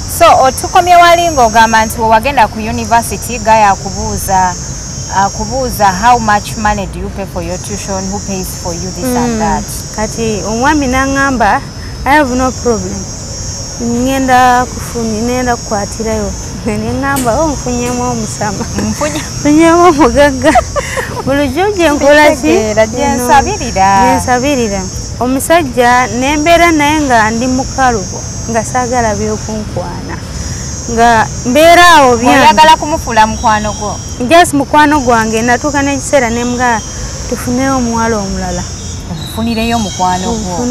So otukomye wali ng'ogamba nti wagenda ku university gaya kubuuza how much money do you pay for your tuition, who pays for you this and that. Kati omwami n'angamba I have no problem. Ngenda kukwatirayo. Nengamba nfunyemu omusama. Nfunyemu omugagga. Bulijjo gye nkola ki? Nsabirira. Omusajja nembeera naye nga ndi mukalubo nga saagala by'okunkwana. Nga mbeera awo byange. Oyagala kumufuula mukwano gwo? Just mukwano gwange natuuka n'ekiseera ne mga tufuneyo omuwala omulala. Funireyo mukwano gwo?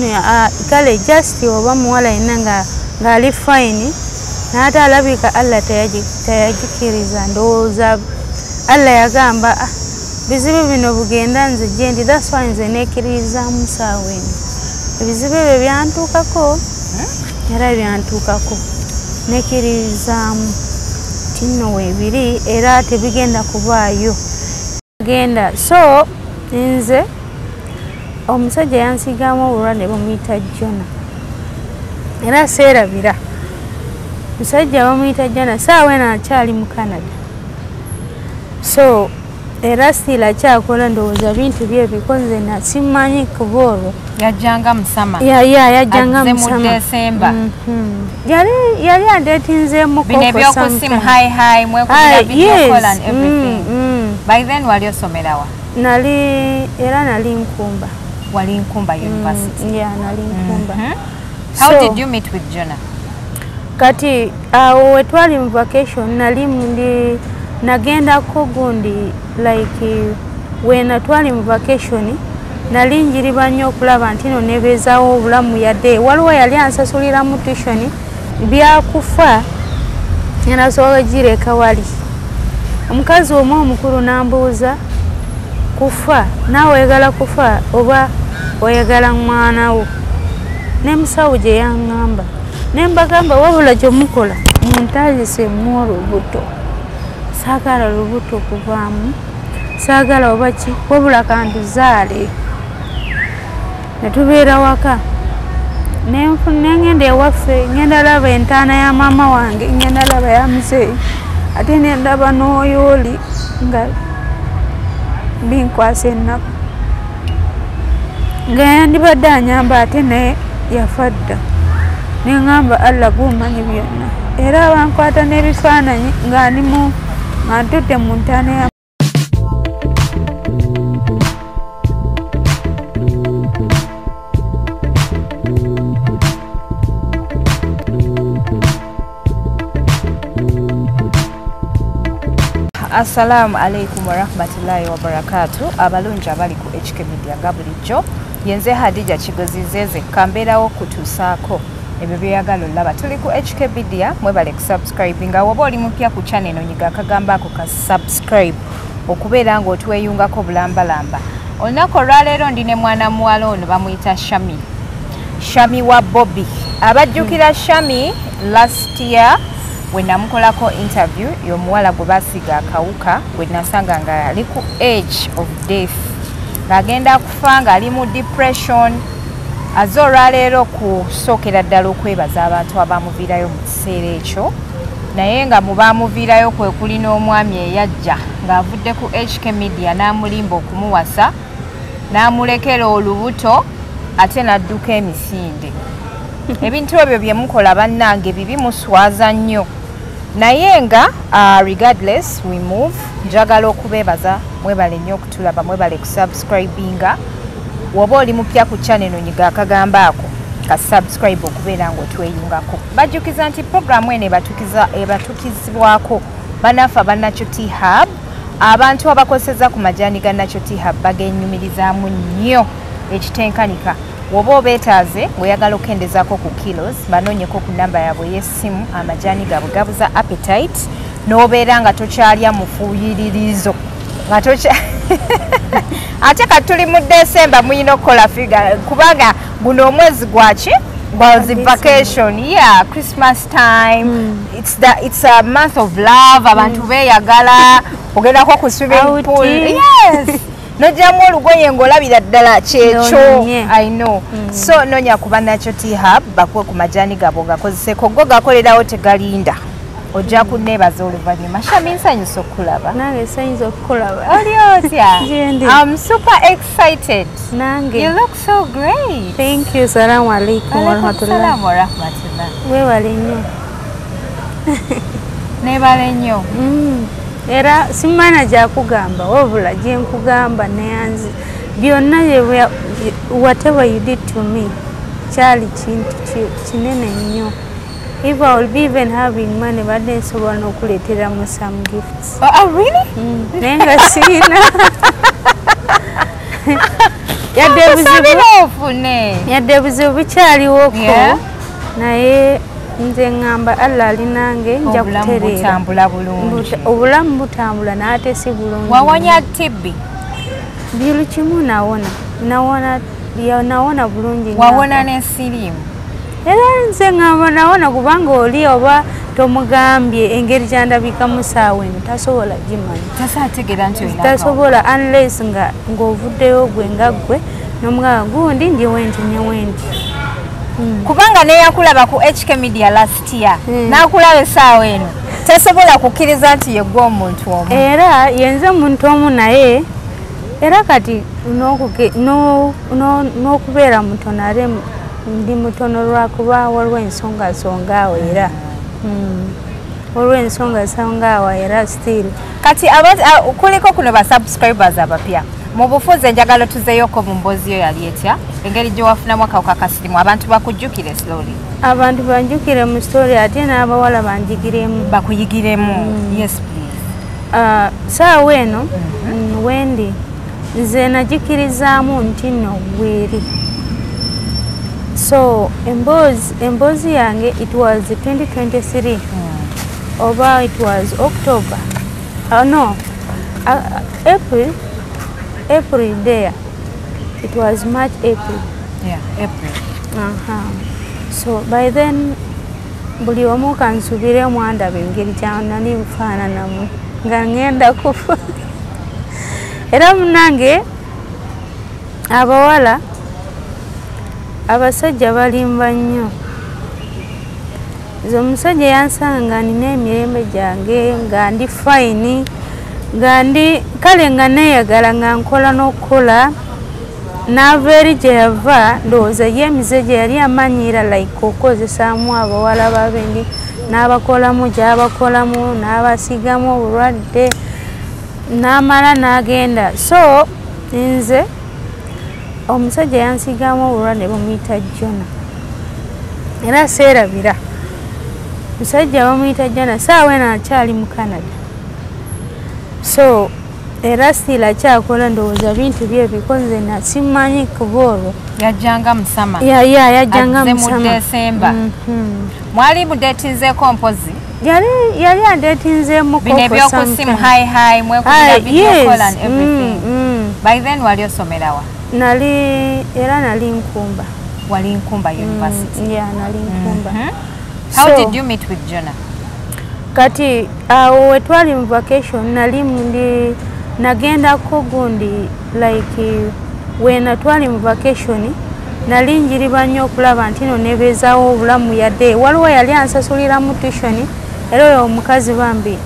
Kale just oba muwala yenna ng'ali fine n'ate alabika Allah teyagikiriza ndowooza Allah yagamba bizibu bino bugenda nze gye ndi that's why nze neekirizaamu saawa eno ebizibu ebyo byantuukako era byantuukako neekirizaamu tinno weebiri era tebigenda kubaayo genda so nze omusajja yansigaamu obulwadde bamuyita Jona era seerabira musajja bamuyita Jona saawa eno akyali mu Canada so era still akyakola ndowooza bintu bye bikoze na simanyi kuba olwo yajjanga musama yajjanga musama mu December yali adeetinzeemu bino ebyokusimu high mwekubira video call and everything by then wali osomerawa? Nali Nkumba. Wali Nkumba University? Yeah, nali Nkumba. How did you meet with Jonah? Kati we twali mu vacation nagendako gundi like when twali mu vacation nali njiriba nnyo okulaba nti no nebeezaawo obulamu yadde waliwo yali ansasulira mu tuition byakufa nasobola gireka wali omukazi omu omukulu nambuuza kufa naawe oyagala kufa oba oyagala mwana wo nemusawo gye yaŋŋamba nembagamba wabula gyemukola muntazise mu olubuto saagala olubuto kuvaamu saagala oba ki wabula kantuzaale netubeera waka nengenda ewaffe ngenda laba entaana ya maama wange ngenda laba ya muzeeyi ate nendaba n'oyooli nga binkwasa ennaku nga yandibadde anyamba ate naye yafa dda neŋŋamba Allah gumanyi byonna era bankwata n'ebifaananyi nga ntudde mu ntaana ya Assalamu alaikum wa rahmatullahi wa barakatuh. Abalungi abali ku HK Media gabulijjo yenze Hadija Kigozizeze kambeerawo kutuusaako ebyo byeyagala olaba. Tuli ku HK Media mwebale kusubscribe nga woba oli mupya ku channel nyiga akagamba ako ka subscribe okubeera ng'otweyungako bulambalamba. Olunaku olwaleero ndi ne mwana muwala ono bamuyita Shami wa Bobby. Abajjukira Shami last year we namukolako interview y'omuwala gwe basiga akawuka gwe nasanga nga ali ku age of death ng'agenda kufa nga ali mu depression azze olwaleero kusookera ddala okwebaza abantu abamuviirayo mu kiseera ekyo naye nga mu baamuviirayo kwe kuli n'omwami eyajja ng'avudde ku HK Media n'amulimba okumuwasa n'amulekera olubuto ate n'adduka emisinde ebintu ebyo bye mukola bannange bibi muswaza nnyo naye nga regardless we move njagala okubeebaza mwebale nnyo okutulaba mwebale kusubscribinga woba oli mupya ku channel nyiga akagamba ako ka subscribe okubeera ng'otweyungako bajjukiza nti programu eno ebatukizibwako bannaffe abannakyo T-Hub abantu abakozesa ku majaani ga Nakyo T-Hub bagennyumirizaamu nnyo ekitenkanika woba obeetaaze ng'oyagala okukendezaako ku kilos banoonyeko ku namba yaabwe y'essimu amajaani gaabwe gabuza appetite n'obeera nga tokyalya mufuuyiririzo nga ate kati tuli mu December muyina okukola figa kubanga guno omwezi gwaki gwazi vacation Christmas time it's a month of love abantu beeyagala ogendako ku swimming pool nojjamu olugoye ng'olabira ddala kyekyo. I know. So nonya kuba nakyo T-Hub bakuwe ku majaani gabo gakozeseko go gakolerawo tegalinda. Ojja kunneebaza oluvannyuma. Shami nsanyusa okukulaba. Nange nsanyusa okukulaba. Oli otya? I'm super excited. Nange. You look so great. Thank you. Salamu alaikum wa rahmatullah. Salamu wa rahmatullah. Weewale nnyo. Neebale nnyo. Era simana gyakugamba wabula gye nkugamba neyanzi byonna whatever you did to me kyali kintu kinene nnyo. If I will be even having money, but then so one okuleetera mu some gifts. Oh, really? Nenga sina. Yadde buzibu bukyaliwo ko naye nze ngamba Allah alinange nja kutereera. Obulamu butambula n'ate si bulungi. Wawonya tibbi? Buli kimu nawona bulungi. Wawona n'ensirimu? Era nze ngamba nawona kubanga oli oba tomugambye engeri gyandabikamu saawa eno tasobola gimanyi. Tasaategeera nti olina tasobola unless ng'ovuddeyo gwe nga ggwe n'omugamba gundi ndi wendi ne wendi. Kubanga neyakulaba ku HK Media last year n'akulaba essaawa eno tasobola kukkiriza nti ye gwe omuntu omu. Era yenze muntu omu naye era kati n'okubeera mutono ate ndi mutono lwakuba waliwo ensonga awo era olw'ensonga era still kati kuliko kuno ba subscribers abapya mu bufuzi enjagalo tuzeeyoko mu mboozi yo yali etya engeri gye wafunamu akawuka ka kasirimu abantu bakujjukire slowly. Abantu banjukire mu story ate n'abawala banjigiremu bakuyigiremu. Yes please. Saawa eno wendi nze nagikirizaamu nti nno bweri. So emboozi yange it was 2023 oba it was October no April there it was March April April. So by then buli omu kansubire mwandaba engeri gyanani nfaananamu nga ngenda kufa era munange abawala abasajja balimba nnyo. Nze omusajja yansanga nga nina emirembe gyange nga ndi fine nga ndi kale nga neeyagala nga nkola n'okukola n'ava eri gye yava ndowooza ye emize gye yali amanyiira like okukozesaamu abawala babendi n'abakolamu gy'abakolamu n'abasigamu obulwadde n'amala n'agenda. So nze omusajja yansigamu obulwadde bamuyita Jona era seerabira musajja bamuyita Jona saawa eno akyali mu Canada. So era still akyakola ndowooza bintu bye bikoze na simanyi kuba olwo yajjanga musama yajjanga musama mu December. Mwali mudetinzeeko mpozi yali adetinzeemu bino ebyokusimu high mwekubira video call and everything. By then wali osomerawa? Nali Nkumba. Wali Nkumba University? Nali Nkumba. How did you meet with Jonah? Kati awo twali mu vacation nagendako gundi like wena twali mu vacation nali njiriba nnyo okulaba nti no nebeezaawo obulamu yadde waliwo yali ansasuliramu tuition era oyo omukazi bambi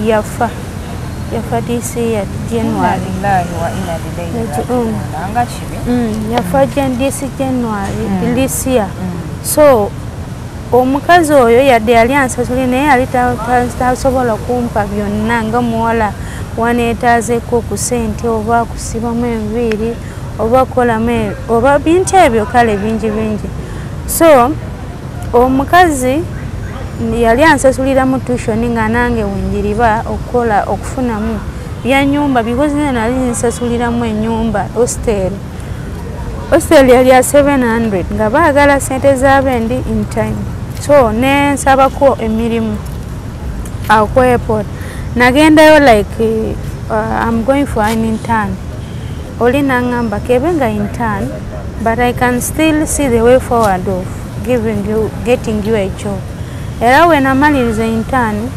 yafa this year January. Yafa this January this year. So omukazi oyo yadde yali ansasuli naye yali tasobola kumpa byonna nga muwala waneetaazeeko ku ssente oba kusibamu enviiri oba kukolamu oba bintu ebyo kale bingi. So omukazi yali ansasuliramu tuition nga nange wenjiriba okufunamu bya nyumba because nali nsasuliramu ennyumba hostel yali ya 700 nga baagala ssente z'abendi in time. So nensabako emirimu ku airport nagendayo like I'm going for an intern. Oli nangamba kebe nga intern but I can still see the way forward of getting you a job. Era we namaliriza intern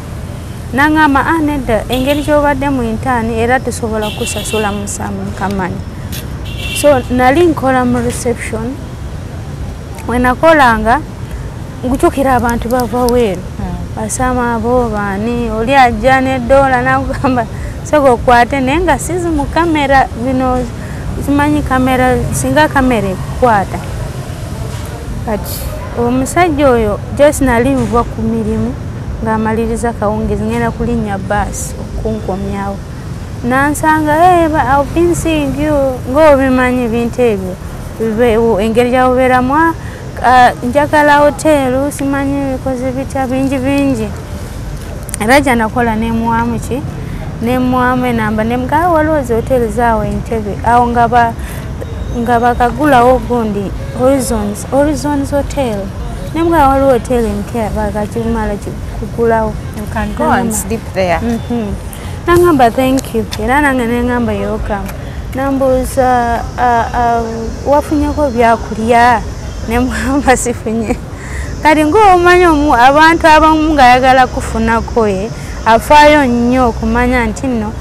nangamba nedda engeri gyobadde mu intaani era tusobola kusasula musamu kamanyi. So nali nkola mu reception wenakolanga ngujukira abantu bava weeru basama abo baani oli ajja n'eddoola nakugamba soga okwate naye nga sizi mu kamera bino simanyi kamera singa kamera ekukwata kati omusajja oyo just nali nva ku mirimu ng'amaliriza kawungezi ngenda kulinnya baasi okunkomyawo nansanga I've been seeing you ng'obimanyi ebintu ebyo engeri gyabubeeramu njagala hotelu simanyi bikoze bitya bingi era gyanakola nemuwamu ki nemuwamu enamba nemugaa waliwo zi hotelu zaawe Entebbe awo nga bakagulawo gundi Horizons Hotel nemugaa waliwo hotelu empya bakakimala kugulawo you can go and sleep there. Nangamba thank you era nange nengamba yokamu nambuuza wafunyeko byakulya nemugamba sifunye kati ng'omanyi abantu abamu ng'ayagala kufunako afaayo nnyo okumanya nti nno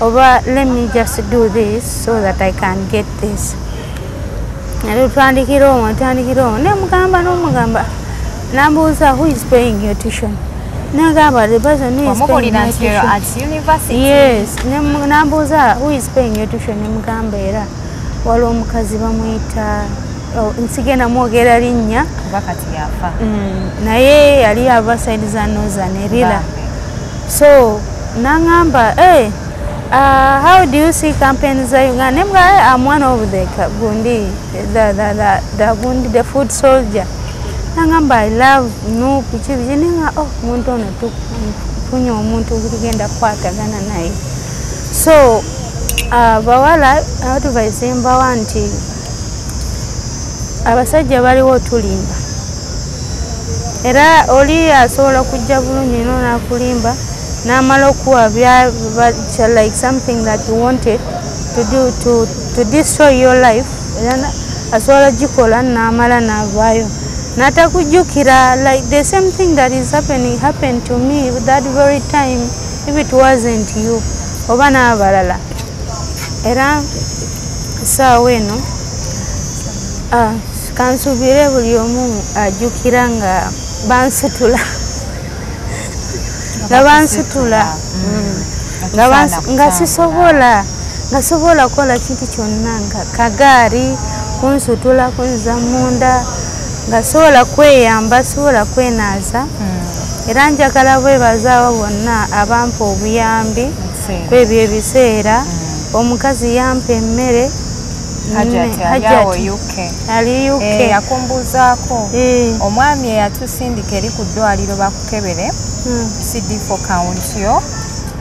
oba let me just do this so that I can get this tutandikira omwo nemugamba nambuuza who is paying your tuition nagamba the person who is paying my tuition at university. Yes nambuuza who is paying your tuition nemugamba era waliwo omukazi bamuyita nsigenda mwogera linnya bakati yafa naye yali ava side za Northern Erila so nangamba how do you see campaigns za Uganda I'm one of the gundi the food soldier nangamba I love no pichivininga muntu ono tufunye omuntu kugenda kwatagana naye so bawala advice mbawa nti abasajja baliwo tulimba era oli asobola kujja bulungi no nakulimba n'amala okuwa like something that you wanted to do to destroy your life asobola gikola n'amala n'avaayo natakujjukira like the same thing that is happened to me that very time if it wasn't you oba n'abalala era saawa eno kansubire buli omu ajjukira nga bansitula nga sisobola kukola kintu kyonna nga kagaari kunsutula kunza munda nga sobola kweyamba sobola kwenaaza era njagala bwebazaawo bonna abampa obuyambi kwebyo ebiseera omukazi yampa emmere ali UK yakumbuzaako omwami eyatusindika eri ku ddwaliro bakukebere CD4 count yo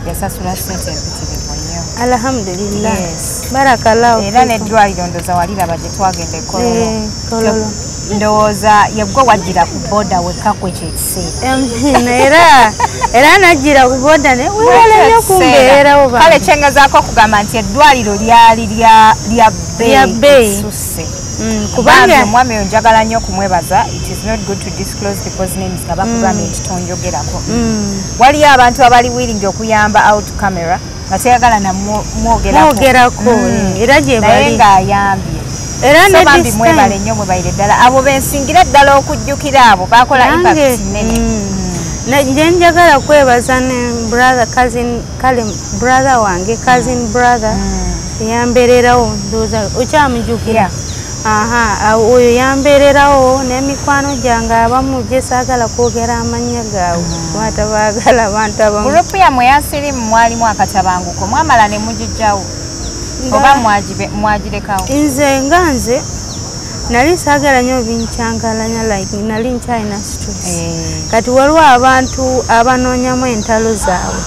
yasasula sente empitirivu nnyo alhamdulillah barakallahu era n'eddwaliro ndoza waliraba gye twagenda Kololo ndowooza yegwe wajjira ku boda wekkakwe kyekiseera era najjira ku boda ne wewala nnyo kumbeerawo kale kyengezaako okugamba nti eddwaliro lyali lya bbeeyi kubanga omwami oyo njagala nnyo okumwebaza it is not good to disclose people's names nga bakugambye nti tonjogerako waliyo abantu abali willing okuyamba out camera nga teyagala namwogerako era gye bali naye ng'ayambye so bambi mwebale nnyo mwebayire ddala abo bensingira ddala okujjukira abo bakola impact nnene nje njagala kwebaza ne brother wange cousin brother yambeererawo ndowooza okyamujjukira oyo yambeererawo n'emikwano gyange abamu gye saagala kwogera amannya gaabwe batabaagala abantu abamu gurupu yammwe yasirimu mwalimu akatabanguko mwamala ne mugijjawo oba mwagirekawo nze nali saagala nnyo binkyankalanya like nali nkyalina stress kati waliwo abantu abanoonyamu entalo zaabwe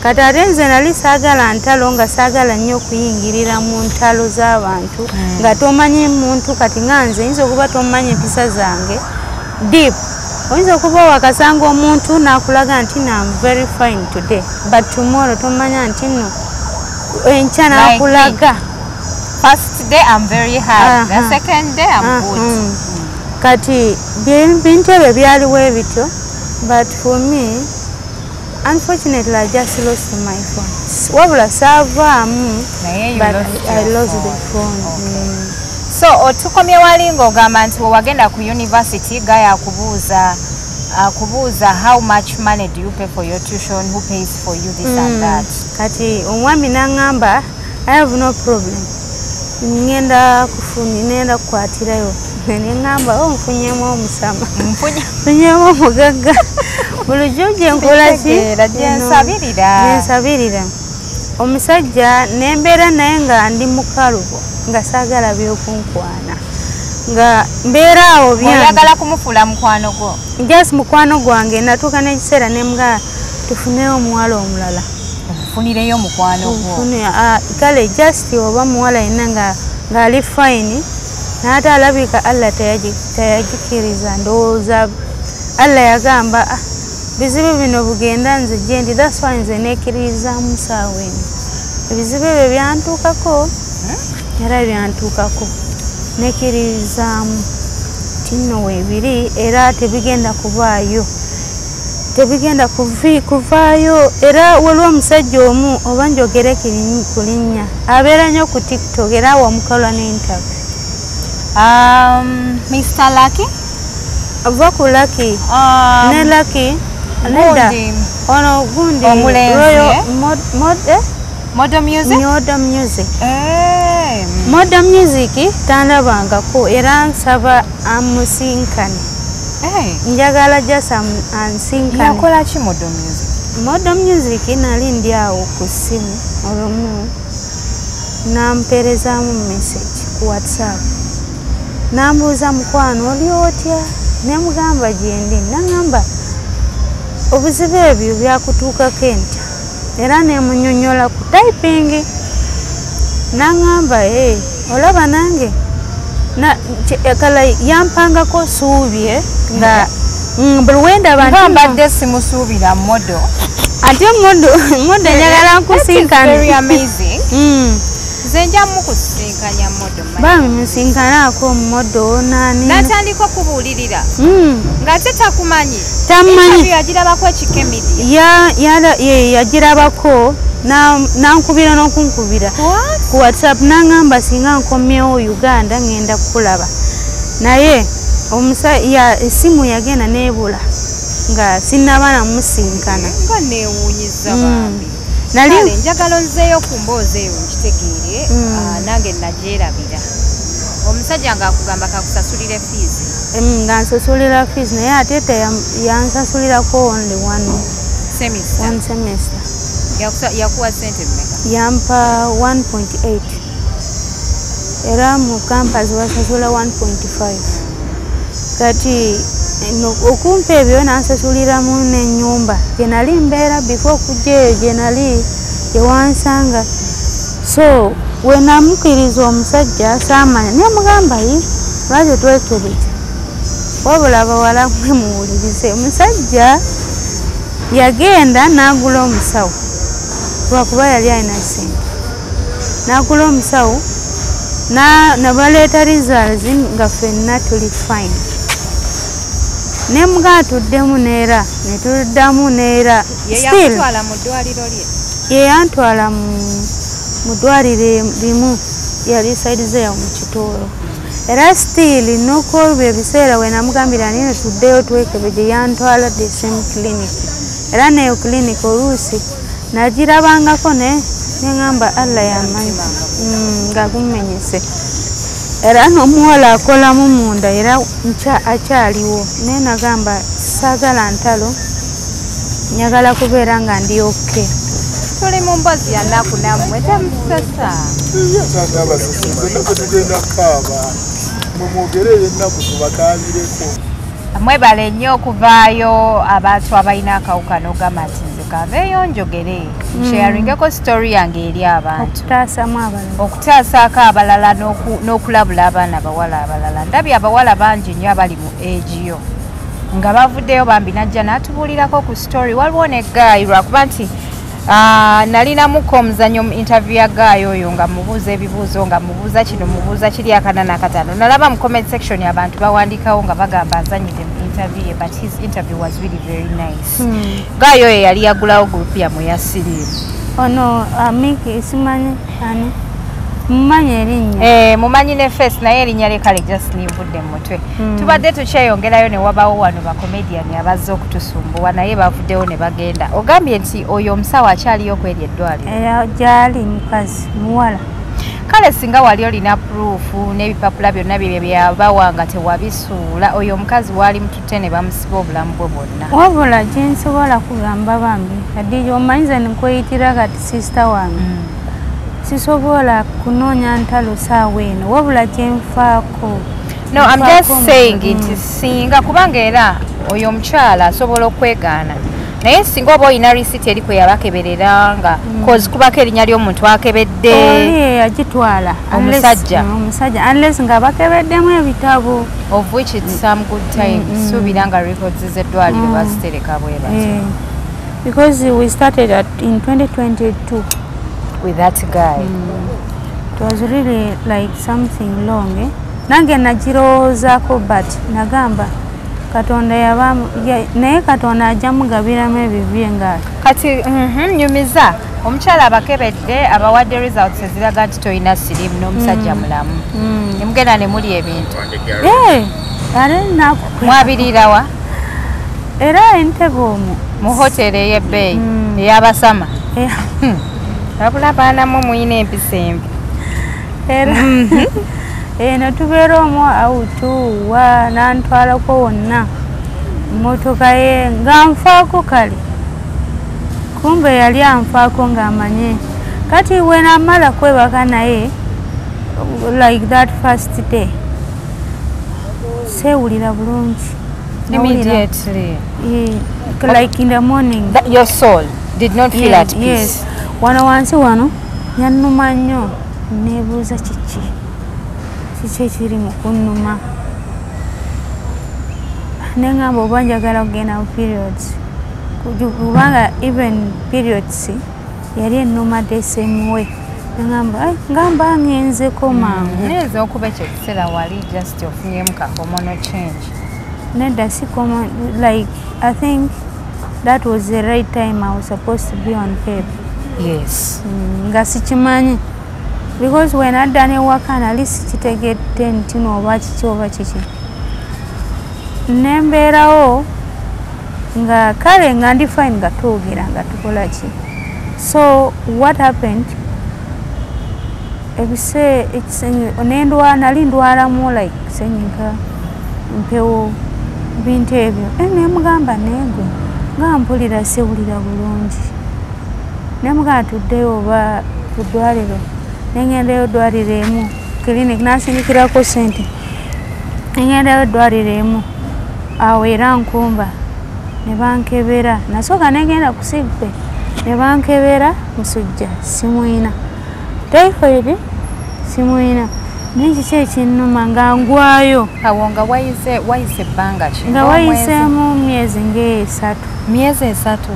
kati ate nze nali saagala ntalo nga saagala nnyo okuyingirira mu ntalo z'abantu nga tomanyi muntu kati nga nze yinza okuba tomanyi empisa zange deep oyinza okuba wakasanga omuntu n'akulaga nti I'm very fine today but tomorrow tomanya nti no enkya n'akulaga first day I'm very hard the second day I'm good kati bintu ebyo byaliwo ebityo but for me Unfortunately, I just lost my phone. Wabula savaamu, but I lost the phone. Okay. So otukomye wali ng'ogamba nti wagenda ku university gaya akubuuza how much money do you pay for your tuition, who pays for you this and that. Kati omwami n'angamba I have no problem. Ngenda kukwatirayo. Nengamba nfunyemu omusama. Nfunyemu omugagga. Bulijjo gye nkola ki? Nsabirira. Omusajja nembeera naye nga ndi mukalubo nga saagala by'okunkwana. Nga mbeera awo byange. Oyagala kumufuula mukwano gwo? Just mukwano gwange natuuka n'ekiseera ne mga tufuneyo omuwala omulala. Ofunireyo mukwano gwo? Kale just oba muwala yenna ng'ali fine n'ate alabika Allah teyagikiriza ndowooza Allah yagamba bizibu bino bugenda nze gye ndi that's why nze neekirizaamu saawa eno ebizibu ebyo byantuukako era byantuukako neekirizaamu tinno weebiri era tebigenda kuvaayo era waliwo omusajja omu oba njogere ku linnya abeera nnyo ku TikTok era wamukola n'interview. Mr. Lucky? Ava ku Lucky. Ne Lucky. Ono gundi. Modern Music? Modern Music. Modern Music tandabangako era nsaba amusinkane. Njagala just ansinkane. Yakola ki Modern Music? Modern Music nali ndi awo ku ssimu olumu nampeerezaamu message ku WhatsApp. Nambuuza mukwano oli otya? Ne mugamba gye ndi. Nangamba obuzibu ebyo byakutuukako entya era ne munnyonnyola ku typing. Nangamba olaba nange kala yampangako suubi nga buli wenda bantu mbadde simusuubira modo ate modo njagala nkusinkana. Very amazing. Zenja mukusinkanya modo bami musinkanaako modo nani natandika kubuulirira nga tetakumanyi tamanyi yagirabako Ekike Media yagirabako nankubira n'okunkubira ku WhatsApp nangamba singa nkomyewo Uganda ngenda kukulaba naye essimu yagenda neebula nga sinnaba namusinkana nga neewuunyiza bambi. Kale njagala nzeeyo ku mboozi eyo nkitegeere nange nagyerabira. Omusajja ng'akugamba kakusasulire fees. Nga nsasulira fees naye ate yansasulirako only one semester. Yakuwa sente mmeka? Yampa 1.8 era mu campus basasula 1.5 kati okumpa ebyo nansasuliramu n'ennyumba gye nali mbeera before okujja eyo gye nali gyewansanga. So we namukiriza omusajja saamanya nemugamba lwaki twekebeza wabula abawala mwe muwulirize. Omusajja yagenda n'agula omusawo lwakuba yali alina ssente. N'agula omusawo nabaleeta results nga ffenna tuli fine. Nemuga tuddemu neera netuddamu neera yeyakutwala mu ddwaliro lye yeyantwala mu ddwaliro limu yali saidize ya mu Kitoolo era still n'okwolwa ebiseera we namugambira nino tuddeyo twekebeje yantwala the same clinic era neyo clinic oluusi nagirabangako neŋŋamba Allah yamanyi nga gumenyese era n'omuwala akolamu munda era akyaliwo naye nagamba saagala ntalo njagala kubeera nga ndi oke. Tuli mu mboozi ya nnaku nammwe temusasa mwebale nnyo okuvaayo abantu abalina akawuka n'ogamba nti nze kaveeyo njogere nsharingeko story yange eri abantu okutaasaako abalala n'okulabula abaana abawala abalala. Ndabye abawala bangi nnyo abali mu age yo nga bavuddeyo bambi najja n'atubuulirako ku story. Waliwo ne Guy lwakuba nti nalinamuko omuzannyo mu interview ya Guy oyo nga mubuuza ebibuuzo nga mubuuza kino mubuuza kiri akana n'akataano. Nalaba mu comment section abantu bawandiikawo nga bagamba azanyire mu interview, but his interview was really very nice. Gayo yali yagulawo group ya muyasiri. Oh no, Miki simanyi ani. Mumanyi erinnya. Mumanyi ne face naye erinnya lye kale just livudde mu mutwe. Tubadde tukyeyongerayo ne wabawo wano ba comedian abazze okutusumbuwa naye bavuddewo ne bagenda. Ogambye nti oyo omusawo akyaliyo okweri eddwaliro. Gyali mukazi muwala. Kale singa wali olina proof n'ebipapula byonna bye byabawa nga tewabisuula oyo omukazi waali mututte ne bamusiba obulamu bwe bwonna. Wabula gye nsobola kugamba bambi Khadija omanyiza nkuyitira kati sister wange. Sisobola kunoonya ntalo saawa eno wabula gye nfaako. No, I'm just saying nti singa kubanga era oyo omukyala asobola okwegaana naye singa oba olina risiti eri kwe yabakeberera nga cause kubako erinnya ly'omuntu akebedde oli yagitwala omusajja unless nga bakebeddemu ebitabo of which it's some good time suubira nga records z'eddwaliro bazitereka bwe batyo because we started in 2022 with that guy. It was really like something long nange nagirowoozaako but nagamba Katonda naye Katonda ajja mugabiramu ebibye nga kati nyumiza omukyala abakebedde abawadde results eziraga nti toyina sirimu n'omusajja mulamu ne mugenda ne muli ebintu mwabirirawa era entebe omwo mu hoteri ey'ebbeeyi ey'abasama wabula baanamu muyina empisa embi eno tubeera omwo awutuwa nantwalako wonna mmotoka ye nga nfaako kale kumbe yali anfaako ng'amanye kati we namala kwebaka naye like that first day seewulira bulungi immediately like in the morning your soul did not feel at peace. Yes. Wano wansi wano yannuma nnyo neebuuza kiki ekiri mu kunnuma neŋŋamba oba njagala kugenda mu periods kubanga even periods yali ennumadde semuwe neŋŋamba ngamba ngenzeko mangu neza okuba ekyo kiseera wali just ofunyemu ka hormonal change nedda si like I think that was the right time I was supposed to be on PEP. Yes. Nga sikimanyi because when adda newaka nali sikitegedde nti nooba kiki oba kiki nembeerawo nga kale nga ndi fine nga twogera nga tukola ki so what happened nali ndwalamu like senyiga mpewo bintu ebyo nemugamba negwe nga mpulira siwulira bulungi nemugamba tuddeyo oba ku ddwaliro nengendayo eddwaliro emu clinic nasindikirako sente nengendayo eddwaliro emu awo era nkumba ne bankebera nasooka negenda ku sigbe ne bankebera musujja simuyina typhoid simuyina nekiki ekinnuma nga ngwayo awo nga wayise ebbanga ki nga wayiseemu myezi myezi esatu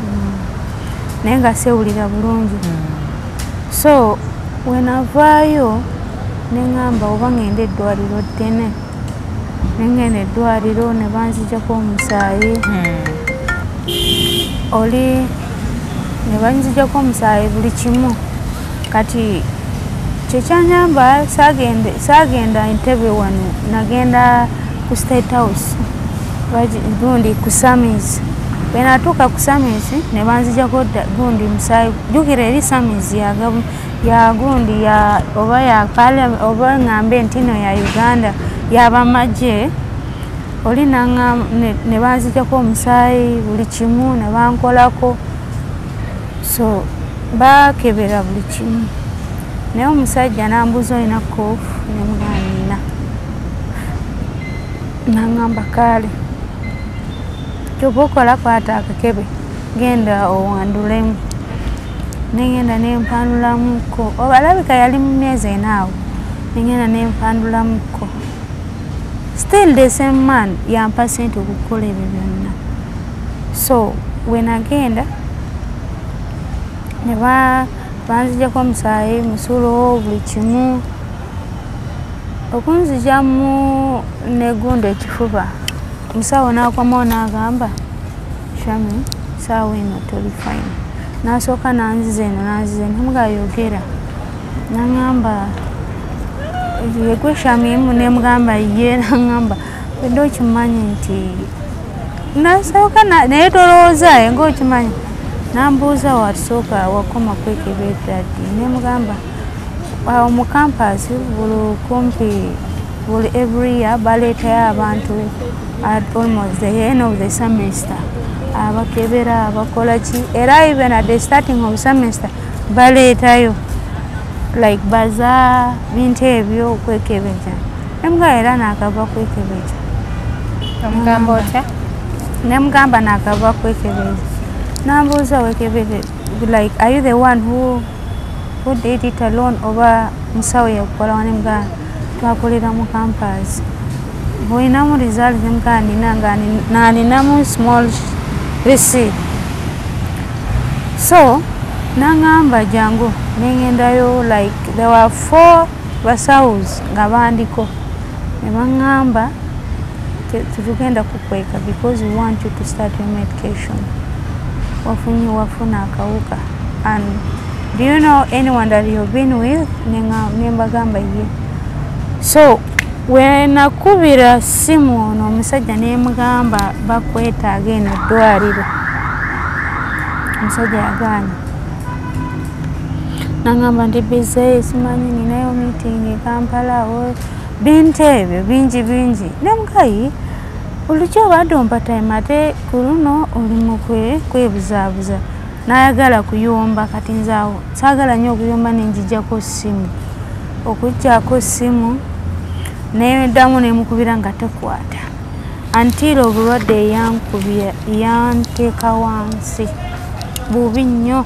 naye nga sewulira bulungi so wenavaayo neŋŋamba oba ngenda eddwaliro ddene nengenda eddwaliro ne banzijjako omusaayi oli ne banzijjako omusaayi buli kimu kati kyekyanyamba saagenda Entebbe wano nagenda ku State House gundi ku Samiz bwe natuuka ku Samiz ne banzijjako gundi musaayi jjukira eri Samiz ya gundi oba ya parliament oba ŋŋambe nti no ya Uganda y'abamagye oli ne banzijjako omusaayi buli kimu ne bankolako so bakebera buli kimu naye omusajja nambuza olina koofu nemuganina naŋŋamba kale kyoba okola kwata akakebe genda owandulemu negenda nempandulamuko alabika yali mu myezi enaawo negenda nempandulamuko still the same man yampa sente okukola ebyo byonna so wenagenda ne banzijjako omusaayi musulo buli kimu okunzijamu negundo ekifuba musawo n'akomawo n'agamba Shami saawa eno toli fine n'asooka nanziza eno namugayogera n'aŋŋamba yegwe Shami nemugamba ye n'aŋŋamba wedde okimanyi nti nasooka naye tolowooza ng'okimanyi nambuuza watusooka wakoma kwekebera ddi nemugamba awo mu campus buli kumpi buli every year baleetayo abantu at almost the end of the semester abakebera abakola ki era even at the starting of semester baleetayo like baza bintu ebyo okwekebeja nemugamba era nakava kwekebeja omugamba otya nemugamba nakava kwekebeja nambuuza wekebere like are you the one who did it alone oba musawo yakukola wanemugamba twakolera mu campus bwinamu result nemugamba ninamu small receipt so nangamba jangu nengendayo like there were 4 basawus nga bandiko nebangamba tutugenda kukweka because we want you to start your medication wafuna akawuka and do you know anyone that you've been with nembagamba ye so wenakubira simu ono omusajja nemugamba bakwetaaga eno eddwaliro omusajja yagaana nangamba ndi bize simanyi ninayo meeting Kampala bintu ebyo bingi nemugayi oluki obadde ompatime ate ku luno oli mu kwebuzaabuza n'ayagala kuyomba kati nzaawo saagala nnyo okuyomba nenjijjako simu okujjako simu neddamu nemukubira nga tekwata until obulwadde yankubira yanteeka wansi bubi nnyo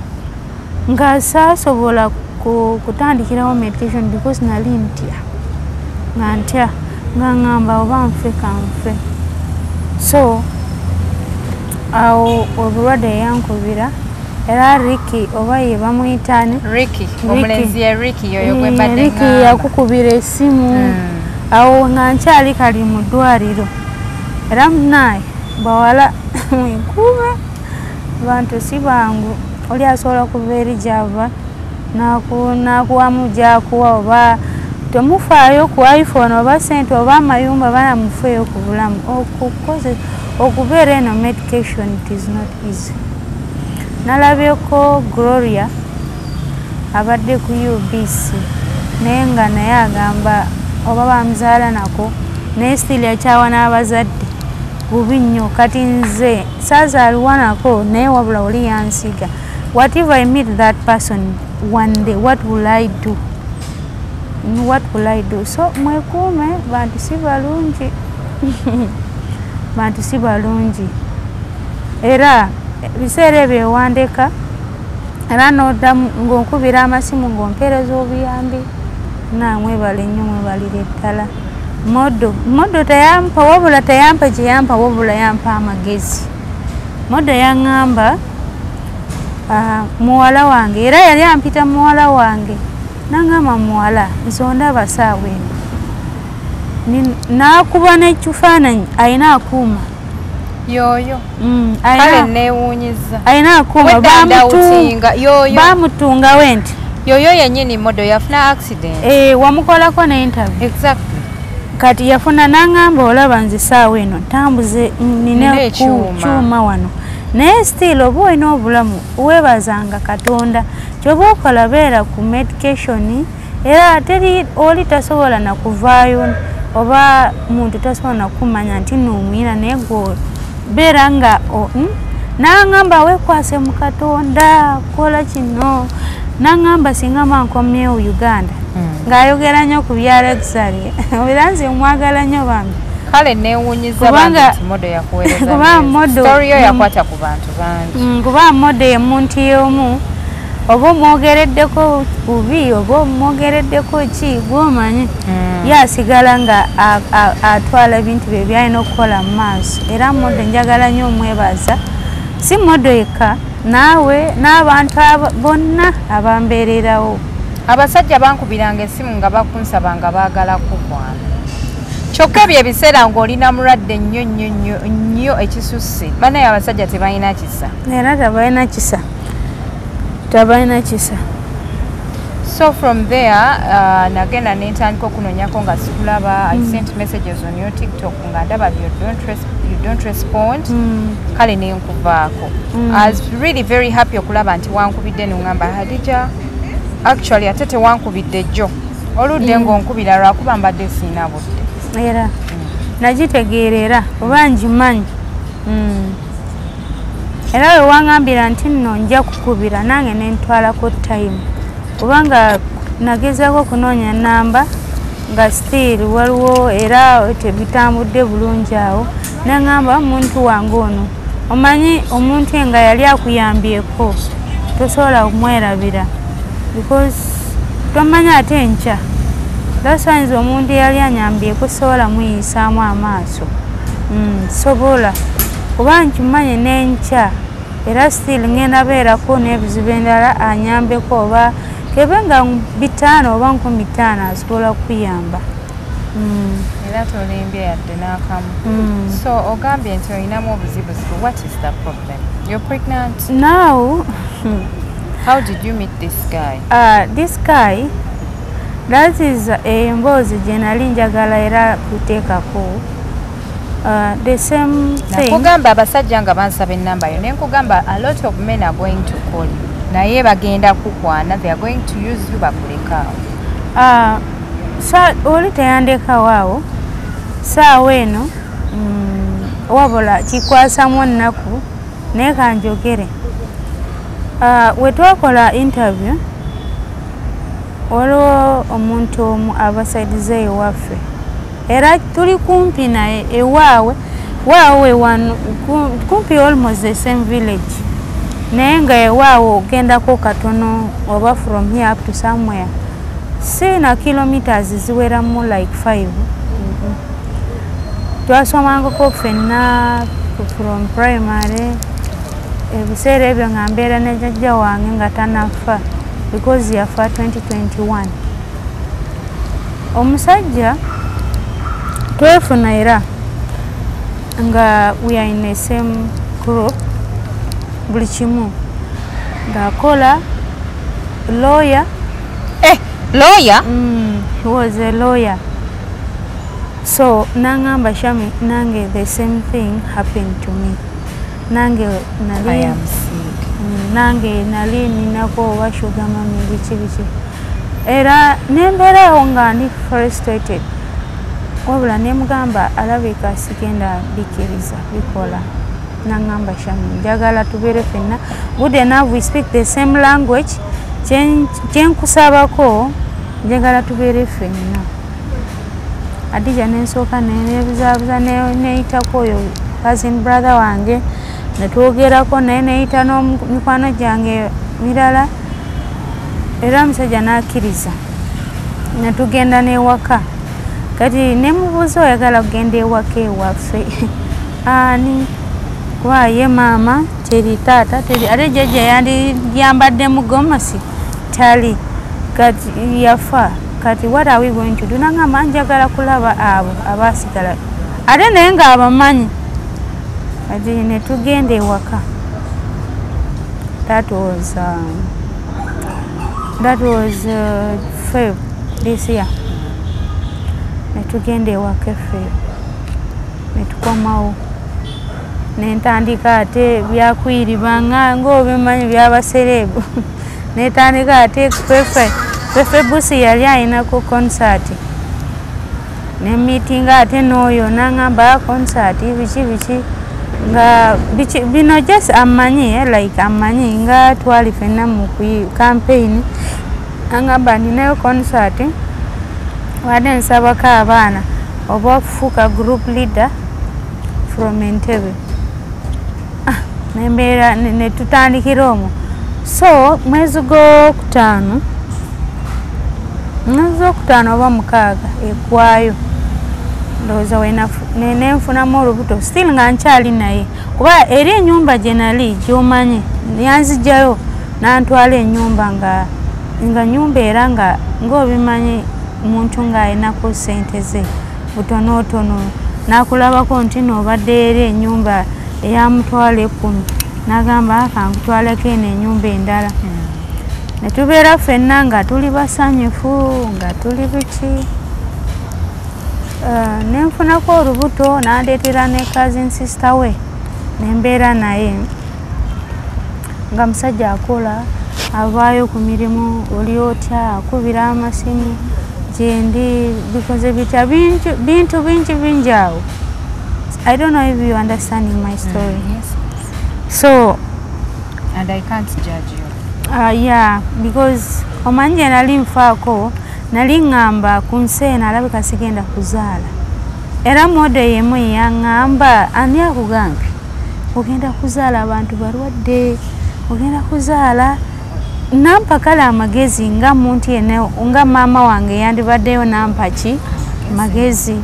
nga saasobola kutandikirawo medication because nali ntya nga ŋŋamba oba nfe kanfe so awo obulwadde yankubira era Ricky oba ye bamuyitani Ricky omulenzi ya Ricky yoyo gwe mbadde Ricky yakukubira esimu awo nga nkyali kali mu ddwaliro era munaye bawala mwekuume abantu si bangu oli asobola kuva eri gyava nakuwamu gyakuwa oba temufaayo ku iPhone oba sente oba amayumba banamufeeyo ku bulamu okubeera eno medication it is not easy nalabyeko Gloria abadde ku UBC naye nga naye agamba oba bamuzaala nako naye still yakyawa n'abazadde bubi nnyo kati nze saazaalibwa nako naye wabula oli yansiga whatever I meet that person one day what will I do so mwekuume bantu si balungi era biseera ebyo ewandeka era noddamu ng'onkubira amasimu ng'ompeereza obuyambi namwebale nnyo mwebalire ddala modo teyampa wabula teyampa gyeyampa wabula yampa amagezi modo yaŋŋamba muwala wange era yali ampita muwala wange naŋŋamba muwala nsondaba saawa eno nakuba n'ekifaananyi ayina akuuma yoyo kale neewuunyiza ayina akuuma bamutungawo enti yoyo yennyini modo yafuna accident wamukolako ne interview exactly kati yafuna naŋŋamba olaba nze saawa eno ntambuze nina kyuma wano naye still oba olina obulamu weebazanga Katonda kyoba okola beera ku medication era teri oli tasobola nakuvaayo oba muntu tasobola nakumanya nti noomuyina naye gwe beera nga naŋŋamba weekwase mu Katonda kola kino naŋŋamba singa mankomyewo Uganda ng'ayogera nnyo ku bya luxury era nze mwagala nnyo bambi kale neewuunyiza modo yakuweereza story yo yakwata ku bantu bangi kuba modo ye muntu y'omu oba omwogereddeko bubi oba omwogereddeko ki gwomanyi yasigala nga atwala ebintu bye byalina okukola mu maaso era modo njagala nnyo omwebaza si modo yekka naawe n'abantu bonna abambeererawo abasajja bankubiranga essimu nga bakunsaba nga baagala kukwana kyokka bye biseera ng'olina mulwadde nnyo ekisusse banaye abasajja tebalina kisa era tabalina kisa. So from there nagenda nentandika okunoonyako nga sikulaba. I sent messages on your TikTok nga ndaba you don't respond. Kale nenkuvaako. I was really very happy okulaba nti wankubidde neŋŋamba Hadija actually ate tewankubidde jjo oludde ng'onkubira lwakuba mbadde siina budde. Era nagitegeerera oba ngimanyi. Era we waŋŋambira nti nno nja kukubira nange nentwalako time kubanga nagezaako okunoonya namba nga still waliwo era tebitambudde bulungi awo. Naŋŋamba omuntu wange ono omanyi omuntu nga yali akuyambyeko tosobola kumwerabira because tomanyi ate enkya. That's why nze omuntu yali anyambyeko sobola muyisaamu amaaso. Sobola kuba nkimanyi n'enkya era still ngenda beerako n'ebizibu endala anyambeko oba kebe nga 5 oba 15 asobola kuyamba. Era tolimbye yadde n'akamu. So ogambye nti olinamu obuzibuzibu. What is the problem? You're pregnant? Now how did you meet this guy? This guy, that is emboozi gye nali njagala era kuteekako. The same thing. Nakugamba abasajja nga bansaba ennamba yo nenkugamba a lot of men are going to call you. Naye bagenda kukwana, they are going to use you bakulekaawo. Oli teyandekawo awo saawa eno wabula kikwasamu ennaku naye kanjogere. We twakola interview waliwo omuntu omu abasaidize ewaffe era tuli kumpi naye ewaawe wano kumpi almost the same village naye nga ewaawe ogendako katono oba from here up to somewhere sina kilometers ziweramu like 5. Twasomangako ffenna from primary ebiseera ebyo nga mbeera ne jjajja wange nga tanafa because yafa 2021. Omusajja twefuna era nga we are in the same group buli kimu ng'akola lawyer. Lawyer? He was a lawyer. So nangamba Shami nange the same thing happened to me. Nange nali I am sick. Nange nali ninako washuga mami bichi. Era nembeerawo nga ndi frustrated. Wabula nemugamba alabika sigenda bikiriza bikola. Nangamba Shami njagala tubeere ffenna. Good enough we speak the same language. Kyenkusabako njagala tubeere ffenna. Hadija nensooka nebuzaabuza neyitako oyo cousin brother wange netwogerako naye neyita n'emikwano gyange mirala era omusajja n'akkiriza netugenda n'ewaka kati nemubuuza oyagala kugenda ewaka ewaffe ani kuba ye maama teri taata teri ate jjajja yandiyambaddemu gomasi tali kati yafa kati what are we going to do? Nangamba njagala kulaba abo abasigala ate naye nga abamanyi kati netugenda ewaka. That was Feb this year. Netugenda ewaka Feb netukomawo nentandika ate byakwiribanga ng'obimanyi byabaserebu netandika ate Pefe busi yali ayinako concert nemitinga ate n'oyo nangamba concert biki nga bino just amanyi like amanyi nga twali ffenna mu campaign nangamba ninayo concert wadde nsabako abaana oba okufuuka group leader from Entebbe. Nembeera netutandikira omwo so mwezi gw'okutaano oba 6 egwayo ndowooza nenfunamu olubuto still nga nkyali naye kuba eri ennyumba gye nali gy'omanyi yanzijjayo n'antwala ennyumba nga nyumba era nga ng'obimanyi muntu ng'alinako ssente ze butonotono nakulabako nti n'obadde eri ennyumba eya mutwalo 10 n'agamba kankutwaleko eno ennyumba endala ne tubeera ffenna nga tuli basanyufu nga tuli biki nenfunako olubuto n'andeetera ne cousin sister we nembeera naye nga musajja akola avaayo ku mirimu oli otya akubira amasimu gyendi bikoze bitya bintu bingi awo. I don't know if you understanding my story. Yes. So and I can't judge you. Yeah, because omanje nali nfaako nali ngamba ku nsi eno alabika sigenda kuzaala era mode yemu yaŋŋamba ani akugambye ogenda kuzaala abantu balwadde ogenda kuzaala nampa kale amagezi nga muntu yenna nga maama wange yandibaddeyo nampa ki magezi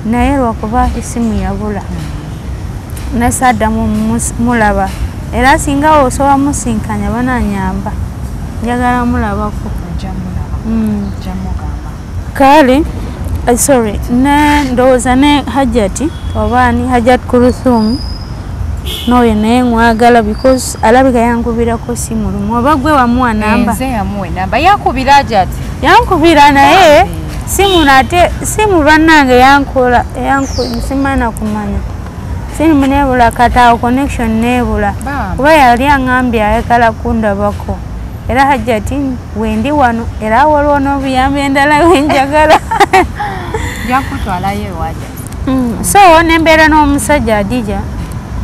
naye lwakuba esimu yabula nasaddamu mulaba era singa osobola musinkanya bananyamba njagala mulabako kale sorry ne ndowooza ne Hajjati obaani Hajjat Kuruthum noyo naye mwagala because alabika yankubirako simu lumu oba gwe wamuwa namba nze yamuwe namba yakubira Hajjat yankubira naye simu nate simu bannange yankola simana kumanya simu nebula kata connection nebula kuba yali aŋŋambye ayagala kundabako era Hajjati wendi wano era waliwo n'obuyambi endala wenjagala yakutwalayo ewaja so nembeera n'omusajja Adija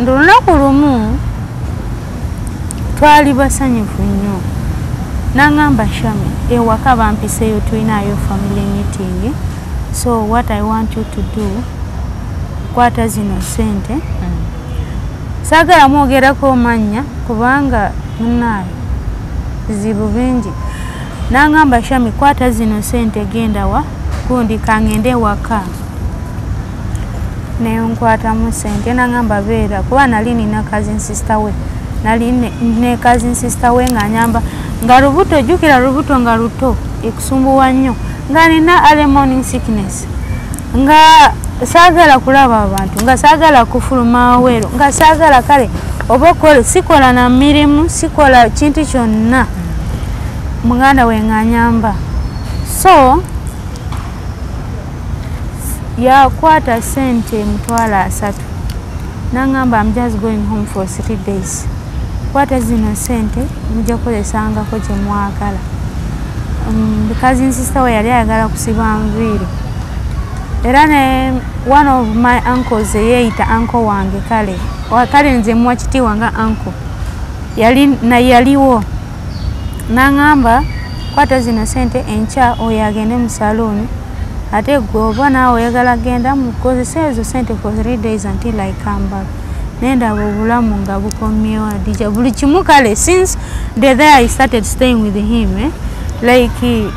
ndi olunaku lumu twali basanyufu nnyo n'aŋŋamba Shami ewaka bampiseeyo tulinayo family meeting so what I want you to do kwata zino ssente saagala mwogerako mannya kubanga munnaayo bizibu bingi n'aŋŋamba Shami kwata zino ssente genda wa gundi kaŋŋende ewaka naye nkwatamu ssente n'aŋŋamba beera kuba nali nina cousin sister we nali ne cousin sister we ng'anyamba nga lubuto jjukira lubuto nga luto ekusumbuwa nnyo nga nina early morning sickness nga saagala kulaba abantu nga saagala kufuluma aweero nga saagala kale oba sikola na mirimu sikola kintu kyonna muganda we ng'anyamba so yakwata ssente $3,000 n'aŋŋamba I'm just going home for 3 days kwata zino ssente mujja kukozesangako gye mwagala cousin sister we yali ayagala kusiba nviiri era ne one of my uncles eyeeyita uncle wange kale nze muwa kitiibwa nga uncle yaliwo n'aŋŋamba kwata zino ssente enkya oyo agende mu salooni ate gwe oba naawe oyagala genda mukozesa ezo ssente for 3 days until I come back nendaba obulamu nga bukomyewo Adija buli kimu kale since the day I started staying with him like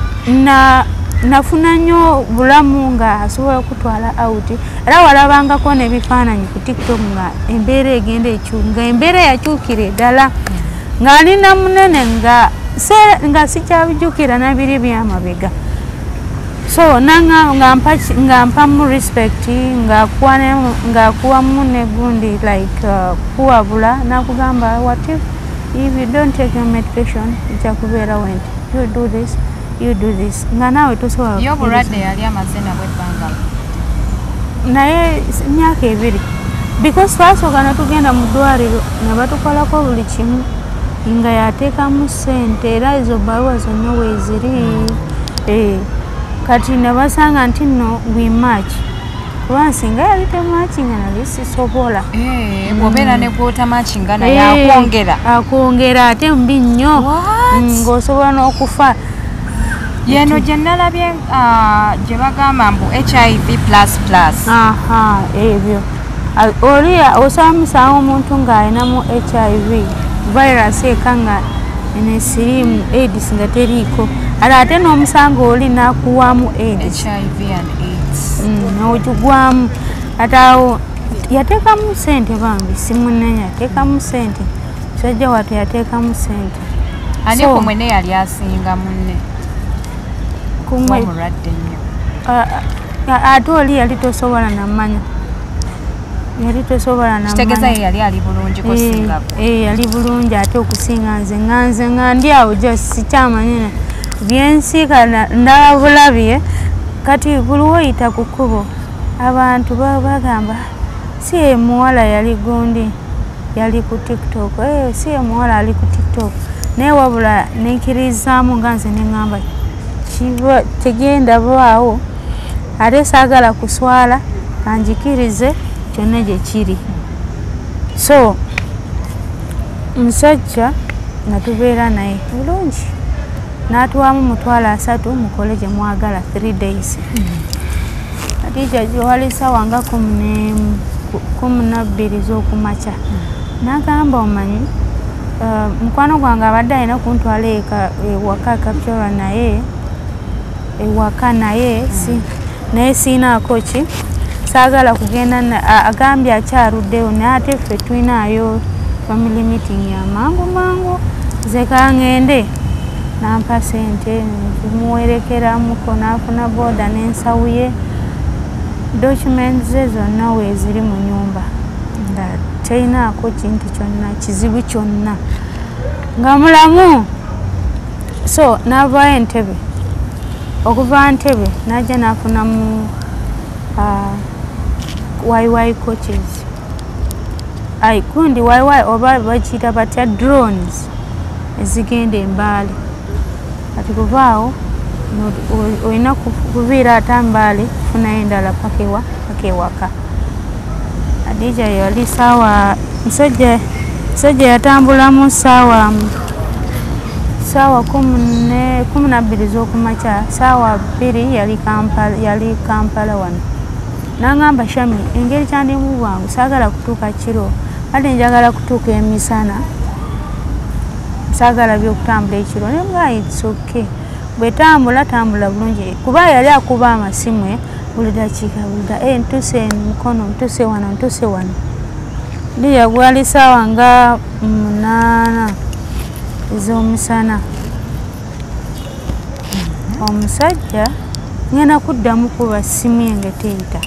nafuna nnyo bulamu nga asobola okutwala out era walabangako n'ebifaananyi ku TikTok nga embeera egenda nga embeera yakyukira eddala ng'alina munene nga sikyabijjukira nabiri byamabega so nga mpamu respect ng'akuwamu negundi like kuwabula nakugamba what if you don't take your medication ijja kubeera went you do this nga naawe tosobola yo bulwadde yali amaze nabwe ebbanga naye myaka 2 because twasooka netugenda mu ddwaliro ne batukolako buli kimu nga yateekamu ssente era ezo bbaluwa zonna weeziri kati ne basanga nti nno wimatch kuba nsinga yali temakinga nali sisobola obeera ne gwotamakinga naye akwongera ate mbi nnyo ng'osobola n'okufa yeno gye nalabye gye bagamba mbu HIV++. Ebyo oli osobola musanga omuntu ng'alinamu HIV virus ekanga nesirimu AIDS nga teriiko ate n'omusanga oli n'akuwamu HIV and AIDS n'ogigwamu ate awo yateekamu ssente bambi simunenya yateekamu ssente musajja wattu yateekamu ssente ani ku mwene yali asinga munne omulwadde nnyo ate oli yali tosobola namanya yali tosobola namanya kitegeza yali ali bulungi kusinga yali bulungi ate okusinga nze nga ndi awo just sikyamanyina byensiika ndaba bulabye kati buli woyita ku kkubo abantu bagamba si ye muwala yali gundi yali ku TikTok si ye muwala ali ku TikTok naye wabula nenkirizaamu nga nze neŋŋamba tegenda bwaawo ate saagala kuswala kanjikirize kyonna gye kiri so musajja nga tubeera naye bulungi n'atuwamu 3 mukole gye mwagala 3 days Khadija wali sawa nga 12 z'okumakya n'agamba omanyi mukwano gwange abadde alina kuntwala ewaka kapyola naye ewaka naye siinaako ki saagala kugenda agambye akyaluddeyo naye ate ffe tulinayo family meeting ya mangu nze kaŋŋende nampa sente muwerekeramuko n'afuna booda n'ensawuye documents ze zonna weeziri mu nyumba nga terinaako kintu kyonna kizibu kyonna nga mulamu so n'avaayo Entebbe okuva Entebbe n'ajja n'afunamu YY coaches kundi YY oba bakiyita batya drones ezigenda Embaale kati kuvaawo olina kuviira ate Mbaale kufunayo endala paka ewaka Khadija yali saawa musajja yatambulamu saawa 12 z'okumakya saawa 2 yali Kampala wano n'aŋŋamba Shami engeri kyandimu bwangu saagala kutuuka kiro kati njagala kutuuka emisana saagala byokutambula ekiro ne mbwa it's okay bwetambula tambula bulungi kuba yali akuba amasimu buli dakiika ntuse mukono ntuse wano ndiya gwali saawa nga 8 ez'omusana omusajja ngenda kuddamu kuba simu yange teyita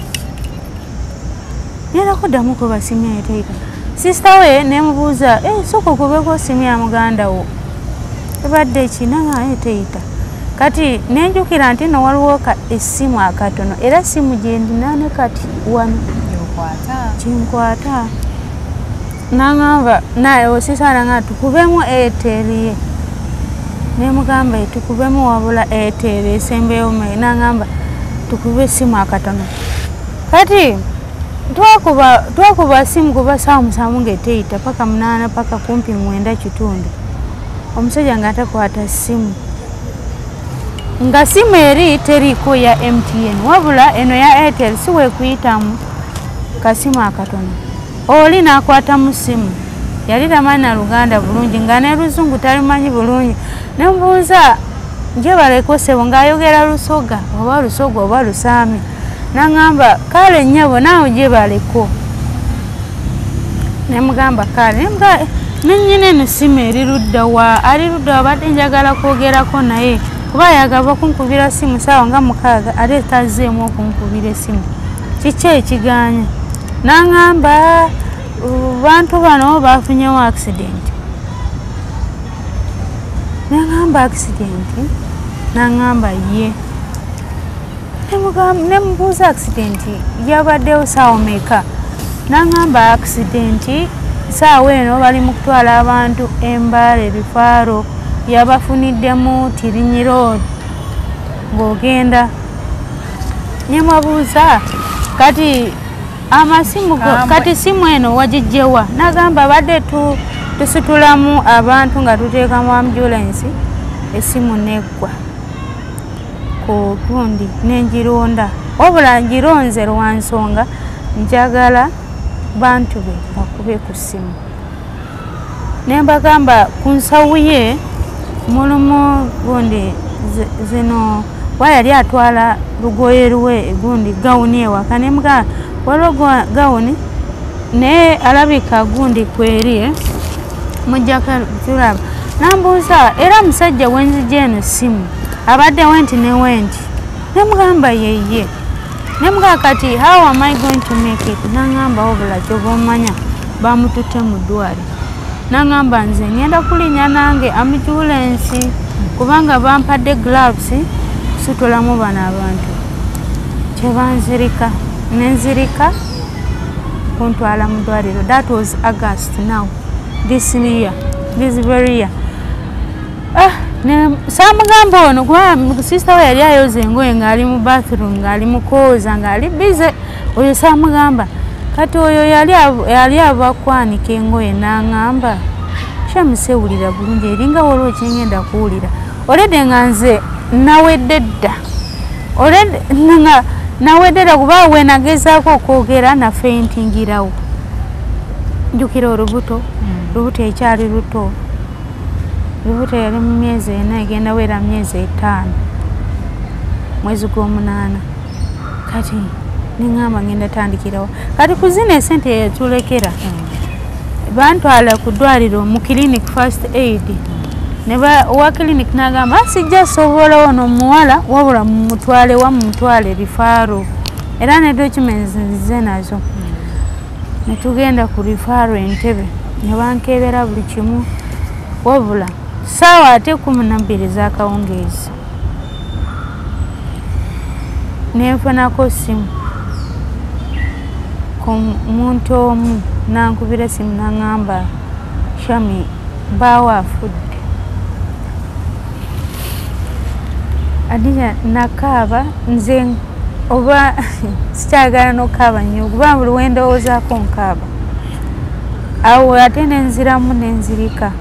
sisita we nemubuuza sooka okubeko simu ya muganda wo ebadde ekinanga teyita kati nenjukira nti no waliwo essimu akatono era simu gyendinane kati wano kinkwata naŋŋamba naye osisaana nga tukubemu Airtel ye nemugamba tukubemu wabula Airtel esembeyo mai naŋŋamba tukube essimu akatono kati twakuba simu kuba saawa 7 ng'eteyita paka 8 paka kumpi 9:30 omusajja nga takwata simu nga simu eri teriiko ya MTN wabula eno ya Airtel si weekuyitamu kasimu akatono oli n'akwatamu simu yali tamanyi na Luganda bulungi nga ne Luzungu talimanyi bulungi nemubuuza njebaleko ssebo ng'ayogera Lusoga oba Lusaami naŋŋamba kale nnyabo naawe gyebaleko nemugamba kale nennyina eno simu eri ludda wa badde njagala kwogerako naye kuba yagava kunkubira simu saawa nga 6 ate tazzeemu okunkubira esimu kiki ekiganya naŋŋamba bantu bano bafunyewo accident naŋŋamba accident naŋŋamba ye nemubuuza accident yabaddewo saawa meka naŋŋamba accident saawa eno bali mu kutwala abantu Embaale Bifaaro yabafuniddemu Tirinyi Road ng'ogenda nemwabuuza kati amasimu kati simu eno wagijjewa nagamba badde tusitulamu abantu nga tuteekamu ambulance esimu neggwa ku gundi nengironda wabula ngironze lwa nsonga njagala bantu be bakube ku simu nembagamba ku nsawu ye mulimu gundi zino wayali atwala lugoye luwe gundi gawuni ewaka nemuga waliwo gawuni naye alabika gundi kweri mujjaka tulaba nambuuza era musajja wenzijja eno simu abadde wenti ne wenti nemugamba yeye Nemuga kati how am I going to make it? Nangamba obula kyobomanya bamututte mu ddwali. Nangamba nze ngenda kulinya nange ambulance kubanga bampadde gloves situlamu bana abantu. Kyebanzirika nenzirika kuntwala mu ddwaliro. That was August now. This very year. Samugamba ono kuba sister we yali ayoza engoye ng'ali mu bathroom ng'ali mu kooza ng'ali busy. Oyo samugamba kati oyo yali ava kwanika engoye n'aŋŋamba shamusewulira bulungi eringa waliwo kyengenda kuwulira. Olede nga nze nawedde dda. Nawedde dda kuba we nagezaako okwogera na faintingirawo. Njukira olubuto. Lubuto ekyali luto. Lubuto yali mu myezi 4 egenda wera myezi 5 mwezi gw'omunaana. Kati ningamba ngenda tandikirawo. Kati kuzina esente yetulekera. Bantwala ku ddwaliro mu clinic first aid. Neba wa clinic nagamba sijja sobola ono muwala wabula mumutwale rifaro. Era ne documents nzize nazo. Netugenda ku rifaro Entebbe. Ne bankebera buli kimu wabula sawa ate 12 z'akawungeezi. Nenfunako simu ku muntu omu nankubira simu naŋŋamba Shami baawa afudde. Adija nakaaba nze oba sikyagala n'okaaba nnyo kuba buli wendowoozaako nkaaba. Awo ate nenziramu nenzirika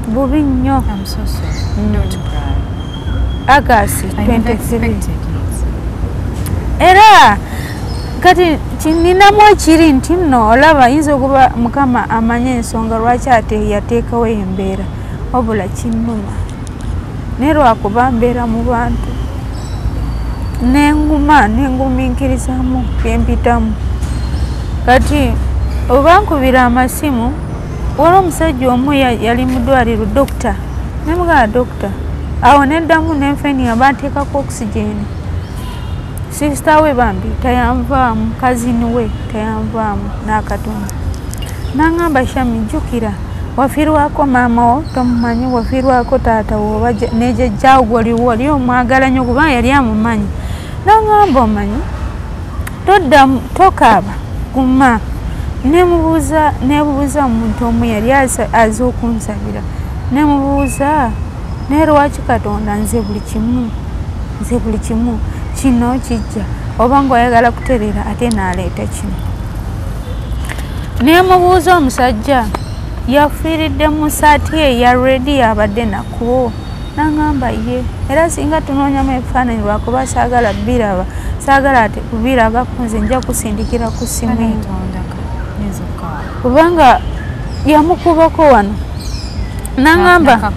bubi nnyo. I'm so sorry. Don't cry. August 23. Era kati ninamu ekiri nti nno olaba ayinza okuba Mukama amanye ensonga lwaki ate yateekawo embeera wabula kinnuma ne lwakuba mbeera mu bantu nengumiikirizaamu byempitamu. Kati obankubira amasimu waliwo omusajja omu yali mu ddwaliro dokita nemugala dokita awo neddamu nenfenia banteekako oxygen. Sister we bambi tayanvaamu kazini we tayanvaamu n'akatono. Naŋŋamba Shami jjukira wafiirwako maama wo tomumanyi wafiirwako taata wo oba ne jjajjaawo wali omwagala nnyo kuba yali amumanyi. Naŋŋamba omanyi toddamu tokaaba guma. Nebuuza omuntu omu yali aza okunsabira nemubuuza naye lwaki Katonda nze buli kimu kino kijja oba ng'oyagala kuterera ate n'aleeta kino. Nemubuuza omusajja yafiiridde mu saati eya redi abadde nakubo. Naŋŋamba ye era singa tunoonyamu ebifaananyi lwakuba saagala biraba saagala ate kubirabako nze nja kusindikira ku simu kubanga yamukubako wano. Naŋŋamba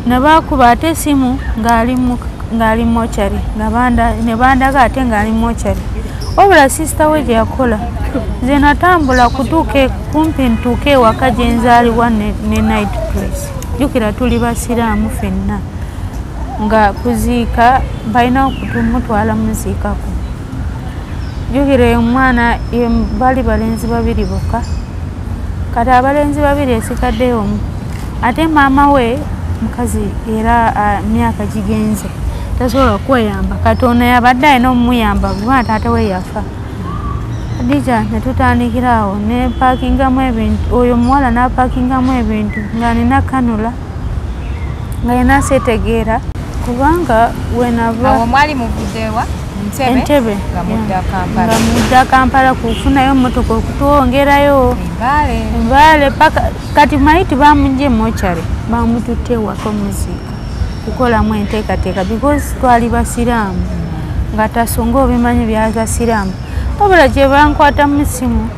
nebakuba ate esimu ng'ali mochari ne bandaga ate ng'ali mochari. Wabula sister we gye yakola nze natambula kutuuka kumpi ntuuke ewaka gye nzaalibwa ne night place. Jjukira tuli basiraamu ffenna nga kuziika balina okutumutwala muziikako. Jjukira omwana bali balenzi 2 bokka kati abalenzi 2 esikaddeyo omu ate maama we mukazi era myaka gigenze tasobola kweyamba kati ono yabadde alina omumuyamba kuba taata we yafa. Adija netutandikira awo ne parkingamu ebintu oyo muwala n'apakingamu ebintu nga nina kanula nga yena seetegeera kubanga wenava awo mwali muvuddewa Entebbe nga mudda Kampala kufunayo emmotoka okutwongerayo Mbale paka kati maiti bamugye mochari bamututte ewaka omuziika kukolamu enteekateeka because twali basiraamu nga tasonga obimanyi byabasiraamu. Wabula gye bankwata mu simu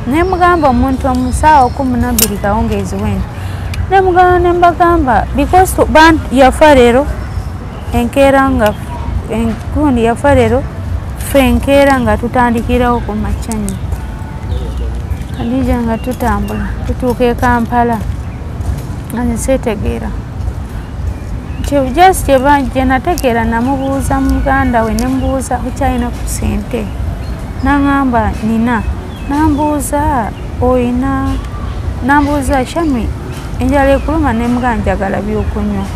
nemugamba omuntu omusaawa 12 kawungeezi wenda nemugamba nembagamba because yafa leero enkeera nga enkundi yafa leero ffe enkeera nga tutandikirawo ku macanyi. Kadija nga tutambula tutuuka e Kampala nga nseetegeera just gye nategeera namubuuza muganda we ne mbuuza okyalina ku ssente n'aŋŋamba nina nambuuza oyina nambuuza Shami enjala ekuluma ne muga njagala byokunywa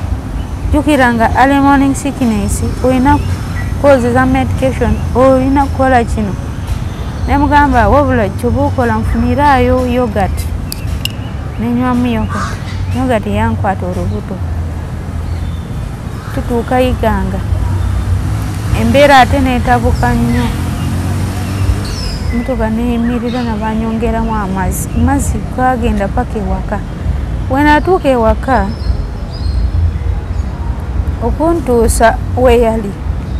jjukira nga early morning sickness oyina kukozesa medication oyina kukola kino ne mugamba wabula kyoba okola nfuniraayo yogurt nenywamu yogurt yankwata olubuto tutuuka Iganga embeera ate neetabuka nnyo motoka neyimirira nabanyongeramu amazzi gagenda paka ewaka wenatuuka ewaka okuntuusa weyali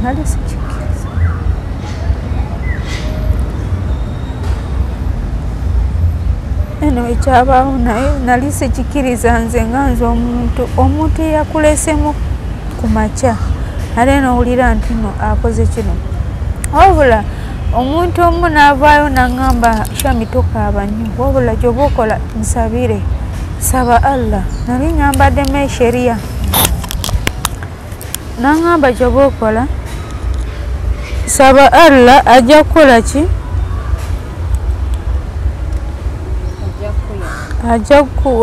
nali sikikiriza eno ekyabaawo naye nali sikikiriza nze nga nze omuntu eyakulesemu ku makya ate nowulira nti no akoze kino wabula omuntu omu naavaayo naŋŋamba Shami tokaaba nnyo wabula gyoba okola nsabire saba Allah nali nyambaddemu esheriya naŋŋamba gyoba okola saba Allah ajja kukola ki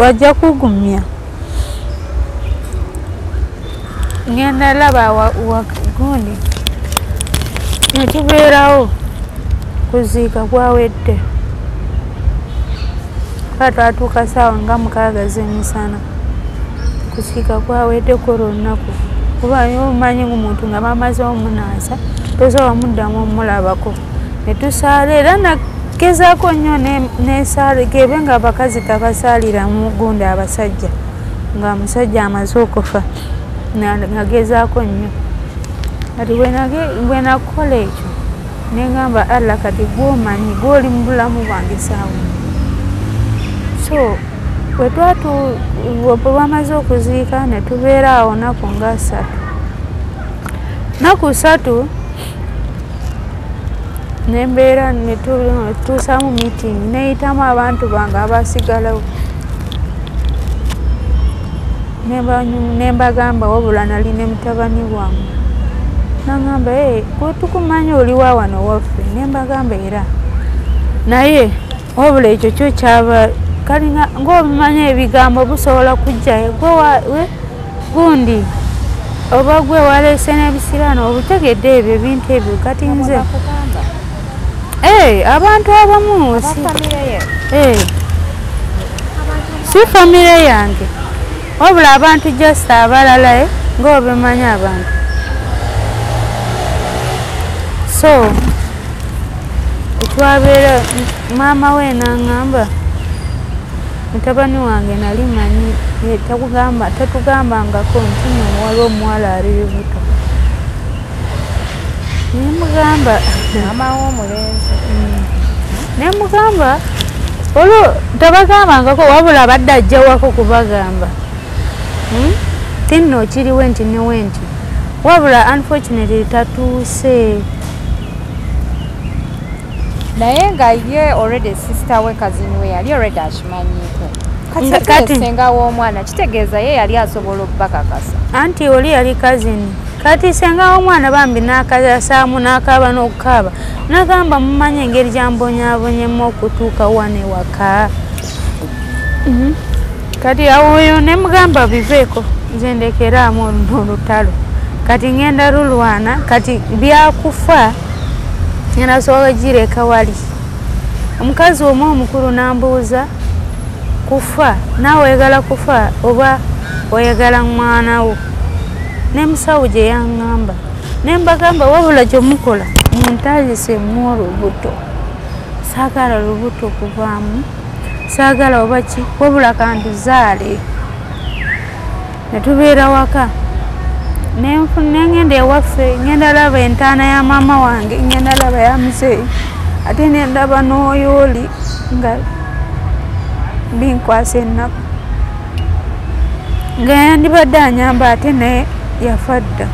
ajja kugumya ngenda laba wagundi netubeerawo kuziika gwawedde twatuuka saawa nga 6 z'emisana kuziika gwawedde kolo olunaku kuba omanyi omuntu nga bamaze omunaasa tosobola muddamu omulabako netusaala era nagezaako nnyo nesaala gebe nga abakazi tabasaaliramu gundi abasajja nga omusajja amaze okufa nagezaako nnyo kati bwe nakola ekyo neŋŋamba Allah kati gwomanyi gwoli mu bulamu bwange saawa so bwe bamaze okuziika ne tubeera awo naku nga 3 naku 3 nembeera netuusaamu meeting neyitamu abantu bange abasigalawo nembagamba wabula nali ne mutabani wange naŋŋamba gwe tukumanyi oliwa wano waffe nembagamba era naye wabula ekyo kyo kyaba kalinga ng'obimanyi ebigambo busobola kujjayo gwe gundi oba gwe waleese n'ebisiraano obutegedde ebyo ebintu ebyo kati nze abantu abamu si famire yange wabula abantu just abalala ng'obimanyi abantu so etwabeera maama we naŋŋamba mutabani wange nali manyi tatugambangako nti nomuwala omuwala ali lubuto nemugamba nemugamba olwo tabagambangako wabula abadde ajjawako kubagamba tinno kiriwe nti newe nti wabula unfortunately tatuuse naye nga ye already sister we kazini we yali already akimanyiko kati senga w'omwana kitegeeza ye yali asobola okubakakasa anti oli yali kazini kati senga w'omwana bambi n'akasaamu n'akaaba n'okukaaba nagamba mumanyi engeri gyambonyaabonyemu okutuuka wane waka kati awoyo ne mugamba biveeko nze ndekeraamu olutalo kati ngenda lulwana kati byakufa ngenda sobola gireka wali omukazi omu omukulu nambuuza kufa naawe oyagala kufa oba oyagala mwana wo nemusawo gye yaŋŋamba nembagamba wabula gyemukola muntazise mu olubuto saagala lubuto kuvaamu saagala oba ki wabula kantuzaale netubeera waka nengenda ewaffe ngenda laba entaana ya maama wange ngenda laba ya muzeeyi ate nendaba n'oyooli nga binkwasa ennaku nga yandibadde anyamba ate naye yafa dda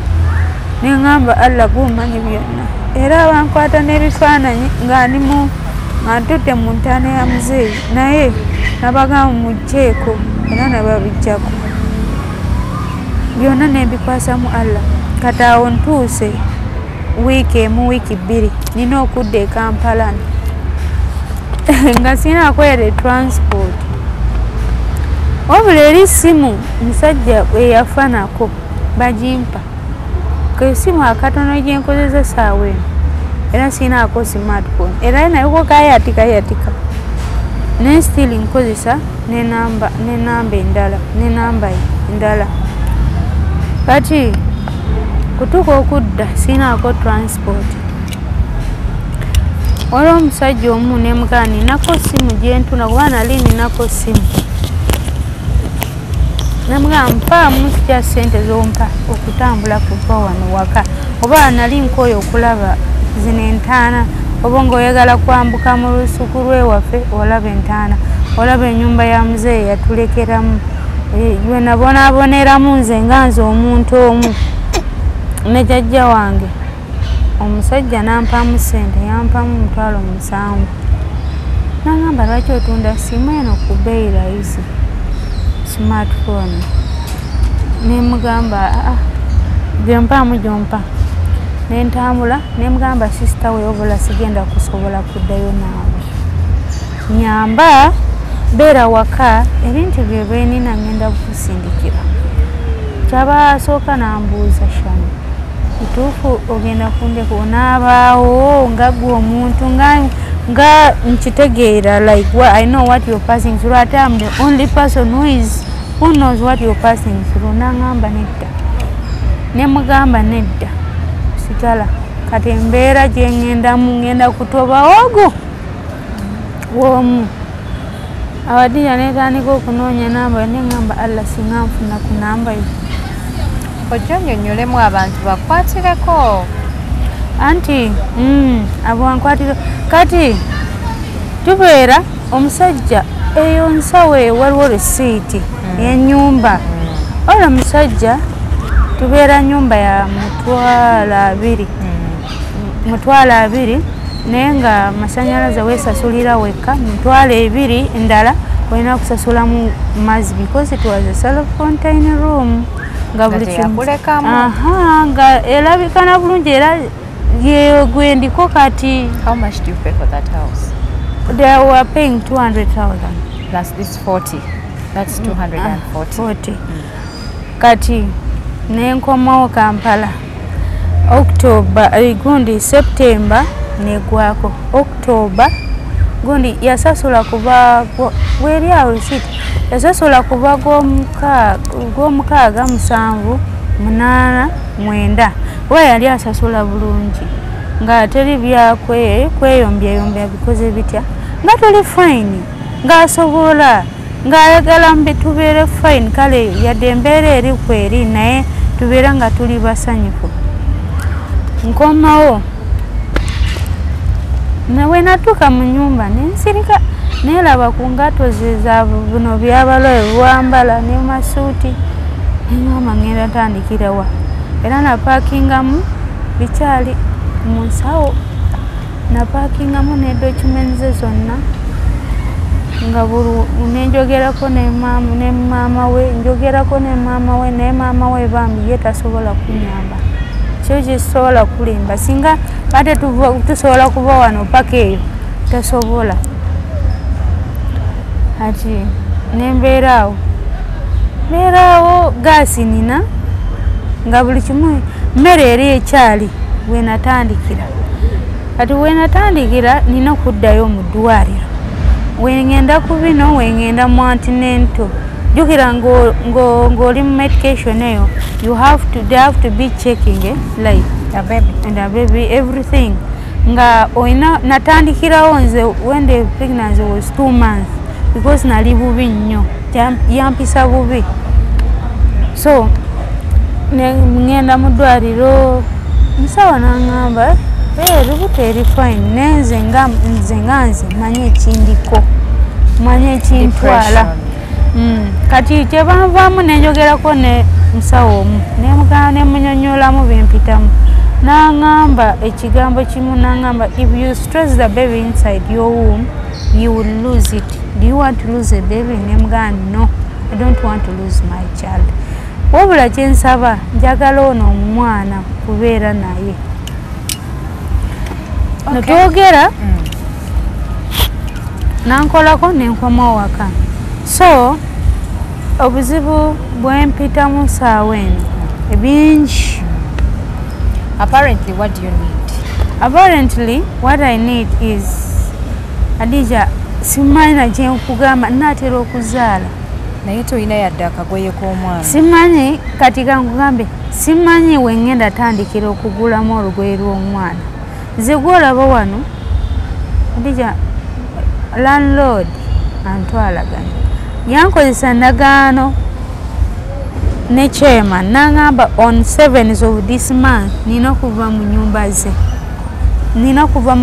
neŋŋamba Allah gumanyi byonna era bankwata n'ebifaananyi nga ntudde mu ntaana ya muzeeyi naye nabagamba mugjeeko era nababijjako byonna ne mbikwasa mu Allah kati awo ntuuse wiiki emu wiiki bbiri nina okudda e Kampala nga sina kwere transport wabula eri simu musajja eyafanako bagimpa kesimu akatono gyenkozesa saawa eno era sinaako smartphone era nayoko kayatika ne still nkozesa nenamba endala kati kutuuka okudda sinaako transport waliwo omusajja omu nemugaa ninako simu gyentuna kuba nali ninako simu nemugaa mpaamu kya sente zompa okutambula kuva wano waka oba nali nkooyo okulaba zino entaana oba ng'oyagala kwambuka mu lusuku lwewaffe olaba entaana olaba ennyumba ya muzeeyi yatulekeramu gwe nabonaaboneramu nze nga nze omuntu omu ne jjajja wange omusajja nampamu sente yampamu 7,000 nagamba lwaki otunda simu eno ku bbeeyi layisi smartphone nemugamba gyompaamu gyompa nentambula nemugamba sisita we obula sigenda kusobola kuddayo naawe nyamba beera waka ebintu bye byenina ngenda kusindikira kyaba asooka nambuuza shano kituufu ogenda kundeka onaabaawo nga gwe omuntu nga nkitegeera like I know what you're passing through ate I'm the only person who knows what you're passing through nangamba nedda nemugamba nedda sigala kati embeera gyengendamu ngenda kutoba ogwo womu awadija netandika okunoonya namba nengamba Allah singa nfuna ku namba yo ojja nnyonnyolemu abantu bakwatireko anti abankwatiro kati tubeera omusajja eyo nsawe waliwo resiiti y'ennyumba ola musajja tubeera nyumba ya $2,200 naye nga masanyalaze weesasulira wekka $2,200 endala olina kusasula mu mazzi because it was a self-contained room nga buli nga erabikana bulungi era gwe ndiko kati. How much do you pay for that house? They were paying 200,000 plus this 40. That's 240. Kati nenkomawo Kampala October gundi September negwako October gundi yasasula kuba weri awo receipt yasasula kuba gw'omukaaga 7 8 9 we yali asasula bulungi nga teri byakweyombya bikoze bitya nga tuli fine nga asobola nga ayagala mbe tubeere fine kale yadde embeera eri kweri naye tubeera nga tuli basanyufu nkomawo nawe natuuka mu nyumba nensirika neeraba ku ngato ze za buno byabalowe bwambala ne masuuti nengamba ngenda tandikirawa era napaakingamu bikyali mu nsawo napaakingamu ne documents ze zonna nga bulu nenjogerako ne maama we njogerako ne maama we naye maama we bambi ye tasobola kunyamba kyo kisobola kulimba singa ate tusobola kuba wano paka eyo tasobola ati nembeeraawo gaasi nina nga buli kimu mmere eri ekyali wenatandikira kati wenatandikira nina okuddayo mu ddwaliro wengenda ku bino wengenda mu antinento jukira ng'oli mu medication eyo they have to be checking like a baby everything nga oina natandikirawo nze when the pregnancy was 2 months because nali bubi nnyo yampisa bubi so ngenda mu ddwaliro musawo nangamba lubuto eri fine nenze nga nze manye ekindiko manye ekintwala kati kyebanvaamu nenjogerako ne musawo omu nemunyonyolamu bempitamu nangamba ekigambo kimu nangamba if you stress the baby inside your womb you will lose it. Do you want to lose a baby? Nemugamba no, I don't want to lose my child. wabula kyensaba njagala ono omwana kubeera naye netwogera nankolako nenkoma waka so obuzibu bwempitamu saawa eno ebingi. Apparently, what do you need? Apparently, what I need is Adija simanyi na gye nkugamba nnaatera okuzaala naye toyina yadde akagoye k'omwana. Simanyi kati kankugambe simanyi we ngenda tandikira okugulamu olugoye lw'omwana. Nze gwolaba wano Adija landlord antwalagana yankozesa ndagaano ne chairman nangamba on 7th of this month nina kuva mu nyumba ze, nina kuva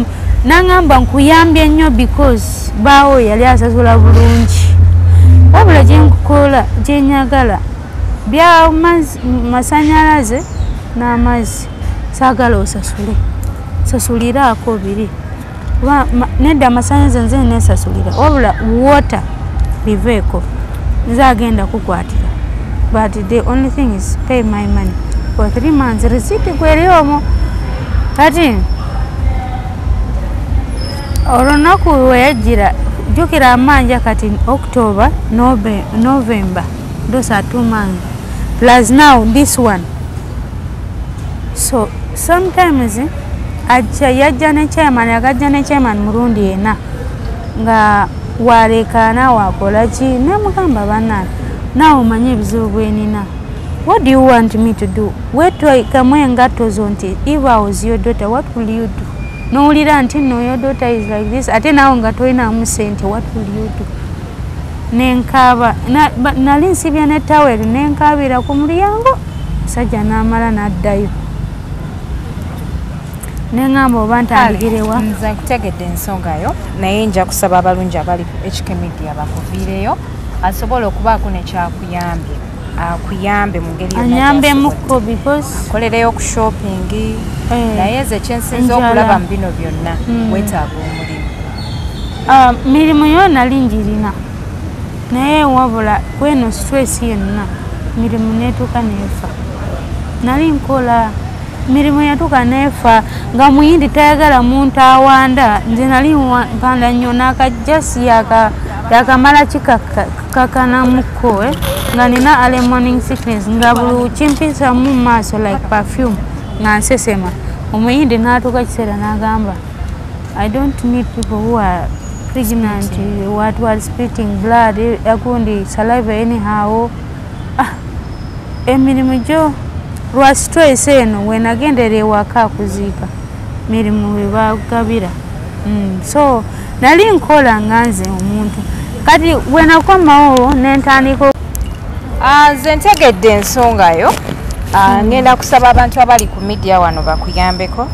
nangamba nkuyambye nnyo because baawo yali asasula bulungi wabula gyenkukola gyenyagala bya masanyalaze n'amazzi saagala osasule sasuliraako biri nedda amasanyalaze nze nesasulira wabula water biveeko nze agenda kukwatira. But the only thing is pay my money for 3 months. Receipt kweri omwo kati olunaku weyajira jukira amanja kati October, November, those are 2 months plus now this one. So sometimes yajja ne chairman agajja ne chairman murundi ena nga walekana wakola ki namugamba banana now manye ebizibu bwenina. What do you want me to do? Wetwaikamwe engatto zo nti if I was your daughter what will you do? Nowulira nti no your daughter is like this ate nawe nga tolinamu sente what will you do? Nenkaaba nali nsibya ne taweri nenkaabira ku mulyango sajja n'amala n'addayo nengamba oba ntandigirewa. Nze nkutegedde ensonga yo naye nja kusaba abalungi abali ku HK Media bakuviireyo asobola okubaako nekyakuyambye akuyambe mu ngeri anyambemukko because akolereyo ku shopping naye ze kyensinza okulaba mu bino byonna wetaaga omulimu. Mirimu yona linjirina naye wabula kweno stress yenna mirimu netuuka nefa nali nkola mirimu yatuuka nefa nga muyindi tayagala muntu awanda nze nali mpanda nnyo nakajasi yakamala kikakanamuko nga nina early morning sickness nga buli kimpisa mu maaso like perfume nga nsesema omuyindi natuuka kiseera nagamba I don't need people who are pregnant what were spitting blood agundi saliva anyhow emirimu gyo lwa stress eno wenagendera ewaka kuziika mirimu webagabira so nali nkola nga nze omuntu kati wenakomawo nentandika nze ntegedde ensonga yo ngenda kusaba abantu abali ku media wano bakuyambeko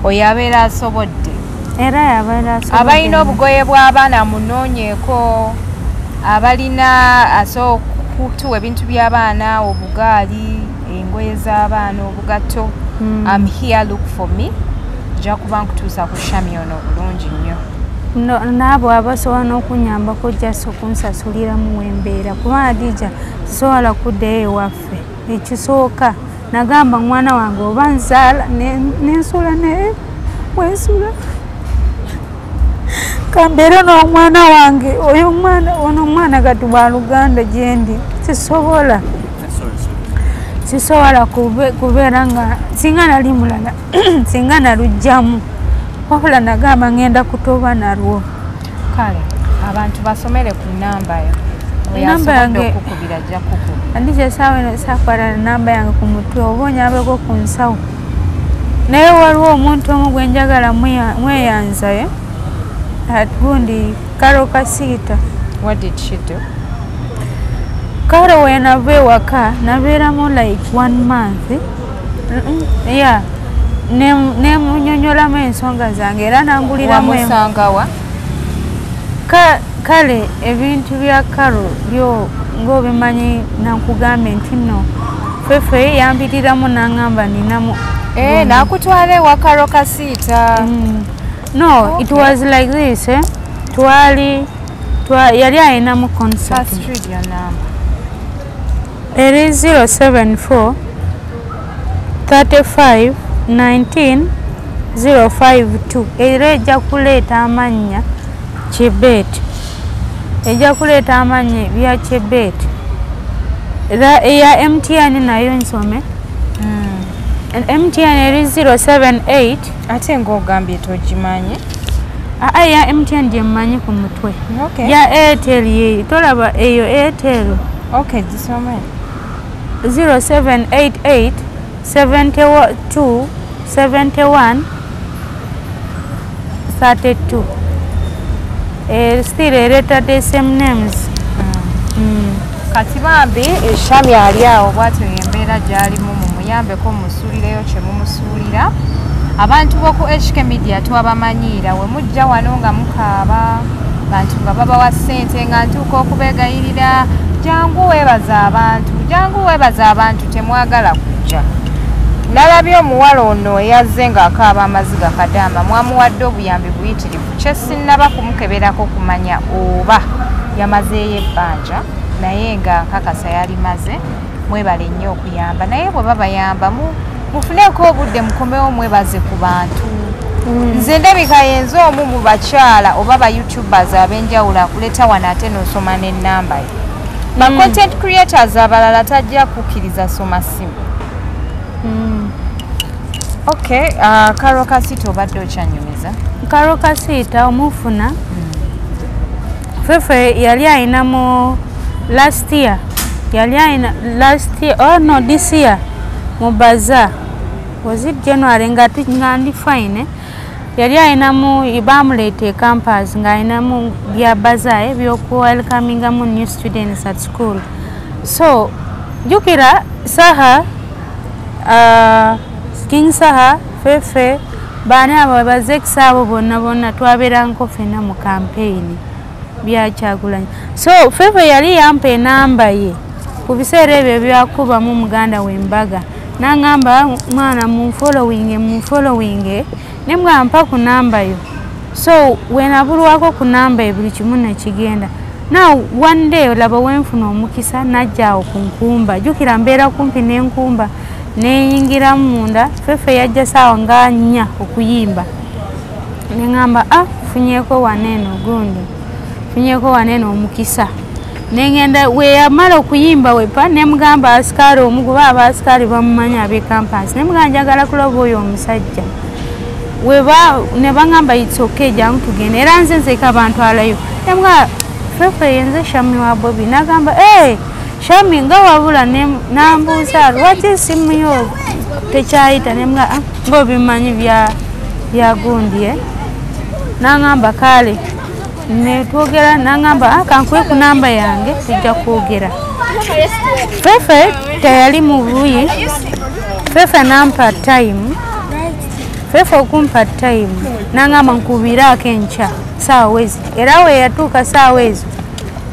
oyo abeera asobodde era yabeera asobodde abalina obugoye bw'abaana munoonyeeko abalina kutuwa ebintu by'abaana obugaali engoye z'abaana obugatto I'm here look for me nja kuba nkutuusa ku shami ono bulungi nnyo naabo abasobola n'okunyambako jasi okunsasuliramu wembeera kuba Adija sisobola kuddayo ewaffe ekisooka nagamba mwana wange oba nzaala nensula naye wensula kambeera n'omwana wange oyo ono omwana gati bwa Luganda gyendi sisobola kubeera nga singa nali mulala singa nalugjamu wabula nagamba ngenda kutoba nalwo. Kale abantu basomere ku namba yo namba yange okukubira ajja kukuba Adija saawa eno sakwala namba yange ku mutwe oba onyabeko ku nsawo naye waliwo omuntu omu gwe njagala mweyanzayo gundi Karo Kasiita. What did she do? Karo wenava ewaka nabeeramu like 1 month yeah nemunyonyolamu ensonga zange era nanguliramu wamusangawa kale ebintu bya Karo byo ng'obimanyi nankugambye nti no fefe yambitiramu nangamba ninamu nakutwala ewa Karo Kasiita. No, it was like this yali ayinamu concert eri 074 35 19 052 era ejja kuleeta amannya Chebet, ejja kuleeta amannya bya Chebet. Era eya MTN nayo nsome. MTN eri 078 ate ng'ogambye togimanyi. Ya MTN gye mmanyi ku mutwe. Okay. Ya Airtel ye tolaba eyo Airtel. Okay, gisome. 0788 72 71 32. Still ereta the same names. Kati bambi eshami ali awo bwatyo embeera gy'alimu mumuyambeko musuulireyo kye mumusuulira. Abantu b'oku HK Media twabamanyiira we mujja wano nga mukaaba bantu nga babawa ssente nga ntuuka okubeegayirira jangu weebaza abantu temwagala kujja. Nalabye omuwala ono eyazze ng'akaaba amaziga kadaama mwamuwadde obuyambi buyitirivu kye sinnaba kumukeberako kumanya oba yamazeeyo ebbanja naye nga nkakasa yalimaze. Mwebale nnyo okuyamba naye bwe babayamba mufuneko obudde mukomewo mwebaze ku bantu. Nze ndabika yenze omu mu bakyala oba ba YouTubers ab'enjawulo akuleta wano ate n'osoma n'ennamba ye. Ba content creators abalala tajja kukkiriza soma simu. Okay, Karo Kasita obadde okyanyumiza. Karo Kasita omufuna Fefe yali ayinamu last year. Oh no, this year mu bazaar. Was it January nga ndi fine. Yali ayinamu bamuleete campus nga ayinamu bya bazaar ebyoku welcoming mu new students at school. So jukira saha King Saha Fefe bana ababaze kisabo bonna twaberanko fena mu campaign bya Kyagulanyi. So Fefe yali yampa enamba ye ku biseera ebyo byakuba mu muganda w'embaga nangamba mwana mu following ne mwampa ku namba yo. So wenabulwako ku namba ye buli kimu ne kigenda. Now one day olaba wenfuna omukisa najjaawo ku nkumba jukira mbeera kumpi n'enkumba neyingira munda. Fefe yajja saawa nga 4 okuyimba nengamba funyeko waneno omukisa nengenda we yamala okuyimba wepa nemugamba asikari omuguba abasikari bamumanya abe campus nemugamba njagala kulaba oyo omusajja ne bangamba it's okay jangu tugende era nze nzeka abantu alayo nemugamba Fefe yenze Shami wa Bobby nagamba Shami nga wabula nambuuza lwaki esimu yo tekyayita nemugamba ng'obimanyi bya gundi nangamba kale netwogera nangamba kankuwe ku namba yange tujja kwogera. Fefe tayali mu buyi. Fefe nampa time. Fefe okumpa time nangamba nkubirako enkya saawa wezi era we yatuuka saawa ezo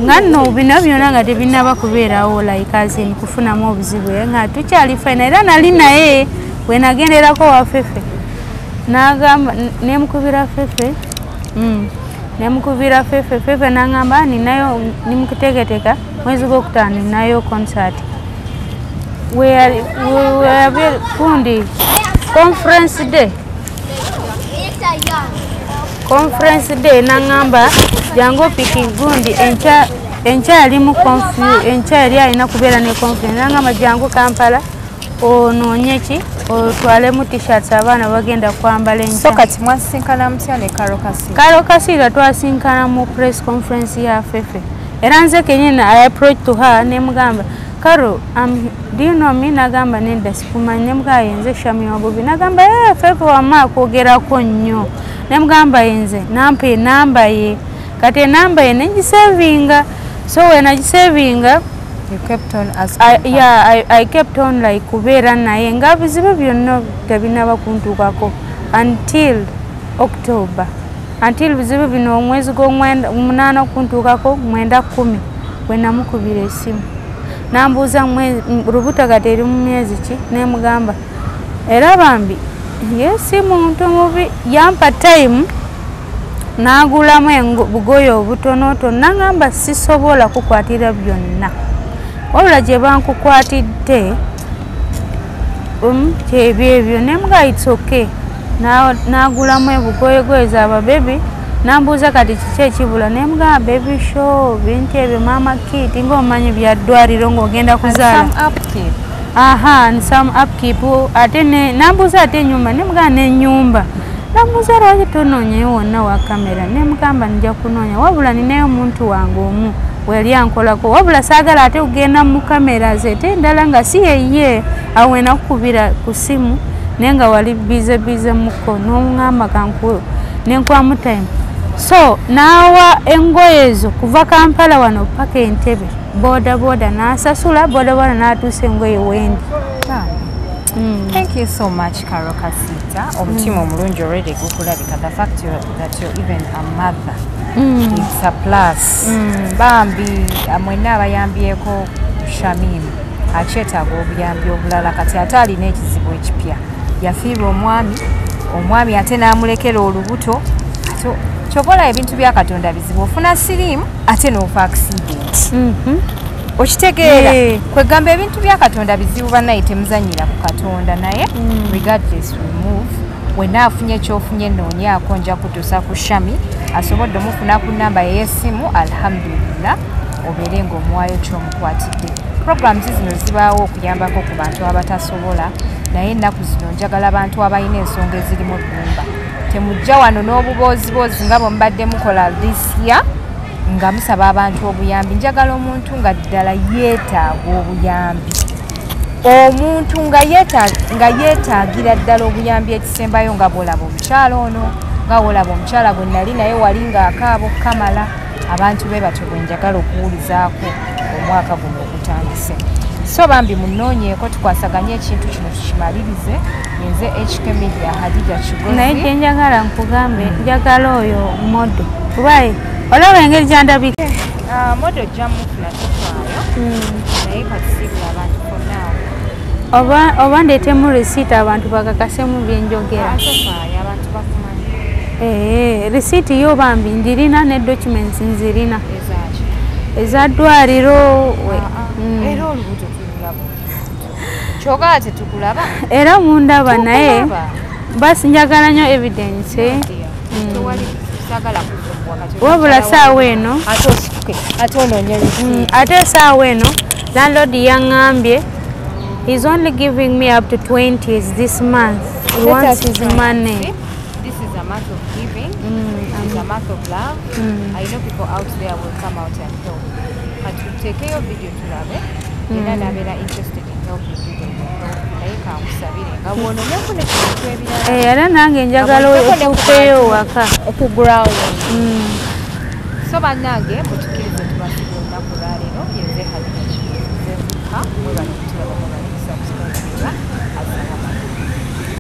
nga nno bino byonna nga tebinaba kubeerawo like azin kufunamu obuzibu nga tukyali fine era nali naye we nagenderako wa Fefe nagamba nemukubira Fefe Fefe nangamba ninayo nimukutegeteka mwezi gw'okutaano ninayo concert we kundi conference day nangamba jango piki gundi encha ali mu encha yali alina kubeera ne conference nangamba jango Kampala onoonyeki otwale mu t-shirts abaana bagenda kwambala encha. So kati mwasinkana mutya ne Karo Kasita? Karo Kasita twasinkana mu press conference ya Fefe era nze kenyina I approach to her nemugamba Karo do you know me nagamba nedda sikumanyi nemugamba yenze Shami wa Bobby nagamba Fefe wama kwogerako nnyo nemugamba yenze nampa enamba ye kati enamba ye negisavinga. So when I savinga you kept on asking I kept on like kubeera naye nga bizibu byonna tebinaba kuntuukako until October until bizibu bino omwezi gw'omunaana kuntuukako 9-10 we namukubira esimu nambuuza rubuta kati eri mu myezi ki nemugamba era bambi yesi muntu mubi yampa time nagulamu bugoye obutonotono nangamba sisobola kukwatira byonna wabula gye bankukwatidde kyebyo nemuga it's okay nagulamu ebugoyegoye z'ababebi nambuuza kati kiki ekibula nemuga baby show bintu ebyo mama kit ng'omanyi byaddwaliro ng'ogenda kuzaala some upkeep ate nambuuza ate ennyumba nemuga n'ennyumba namuuza lwaki tonoonyeyo wonna wa kamera nemugamba nja kunoonya wabula ninayo omuntu wange omu weli ankolako wabula saagala ate kugenda mu kamera zete endala nga si yeye awo enakukubira ku simu naye nga wali bize muko n'oŋŋamba nenkwamu time so naawa engoye ezo kuva Kampala wano paka Entebbe bodaboda n'asasula bodaboda n'atuusa engoye wendi. Thank you so much, Carol Kasita. Omutima omulungi already gukulabika. The fact that you're even a mother, it's a plus. Bambi amwena abayambyeko Shamim akyetaaga obuyambi obulala kati ate alina ekizibu ekipya. Yafiirwa omwami ate n'amulekera olubuto. Kyokola ebintu bya Katonda bizibu. Ofuna sirimu ate n'ofa accident. Okitegeera kwegamba ebintu bya Katonda bizibu bannaye temuzanyira ku Katonda naye regardless we move wena afunye ekyofunye noonyaako nja kutuusa ku Shami asobodde omufuna ku nnamba y'essimu alhamdulillah obeere ng'omuwaayo ky'omukwatidde. Programs zino zibaawo okuyambako ku bantu abatasobola naye ennaku zino njagala abantu abalina ensonga ezirimu ebbumba temujja wano n'obuboozibozi nga bwe mubadde mukola this year nga musaba abantu obuyambi. Njagala omuntu nga ddala yeetaaga obuyambi, omuntu nga yeetaagira ddala obuyambi ekisembayo nga bw'olaba omukyala ono nga bw'olaba omukyala gwe nali naye wali ng'akaabo kamala. Abantu be batyo bwe njagala okuwulizaako omwaka guno ogutandise. So bambi munoonyeeko tukwasaganye ekintu kino tukimalirize. Nze HK Media Hadija Kigozi. Naye kye njagala nkugambe njagala oyo modo kubaye olaba engeri gyandabika modo gyamufuna tutwayo naye kasibula abantu fonna oba ndeetemu risiiti abantu bakakasemu byenjogera abantu bakumanyi risiiti yo bambi ndirina ne documents nzirina eza ddwaliro era olubuto tululaba kyogala tetukulaba era mundaba naye basi njagala nnyo evidence wabula saawa eno ate saawa eno landlord yaŋŋambye he's only giving me up to 20s this month. He wants his money. This is a month of giving. It's a month of love. I know people out there will come out and help. But to take your video to love it, you're not interested in helping you. Era nange njagala okupeeyo waka okuground. So bannange mutukirize tubasibye olunaku lwaleero yenze Hadija Kigozi.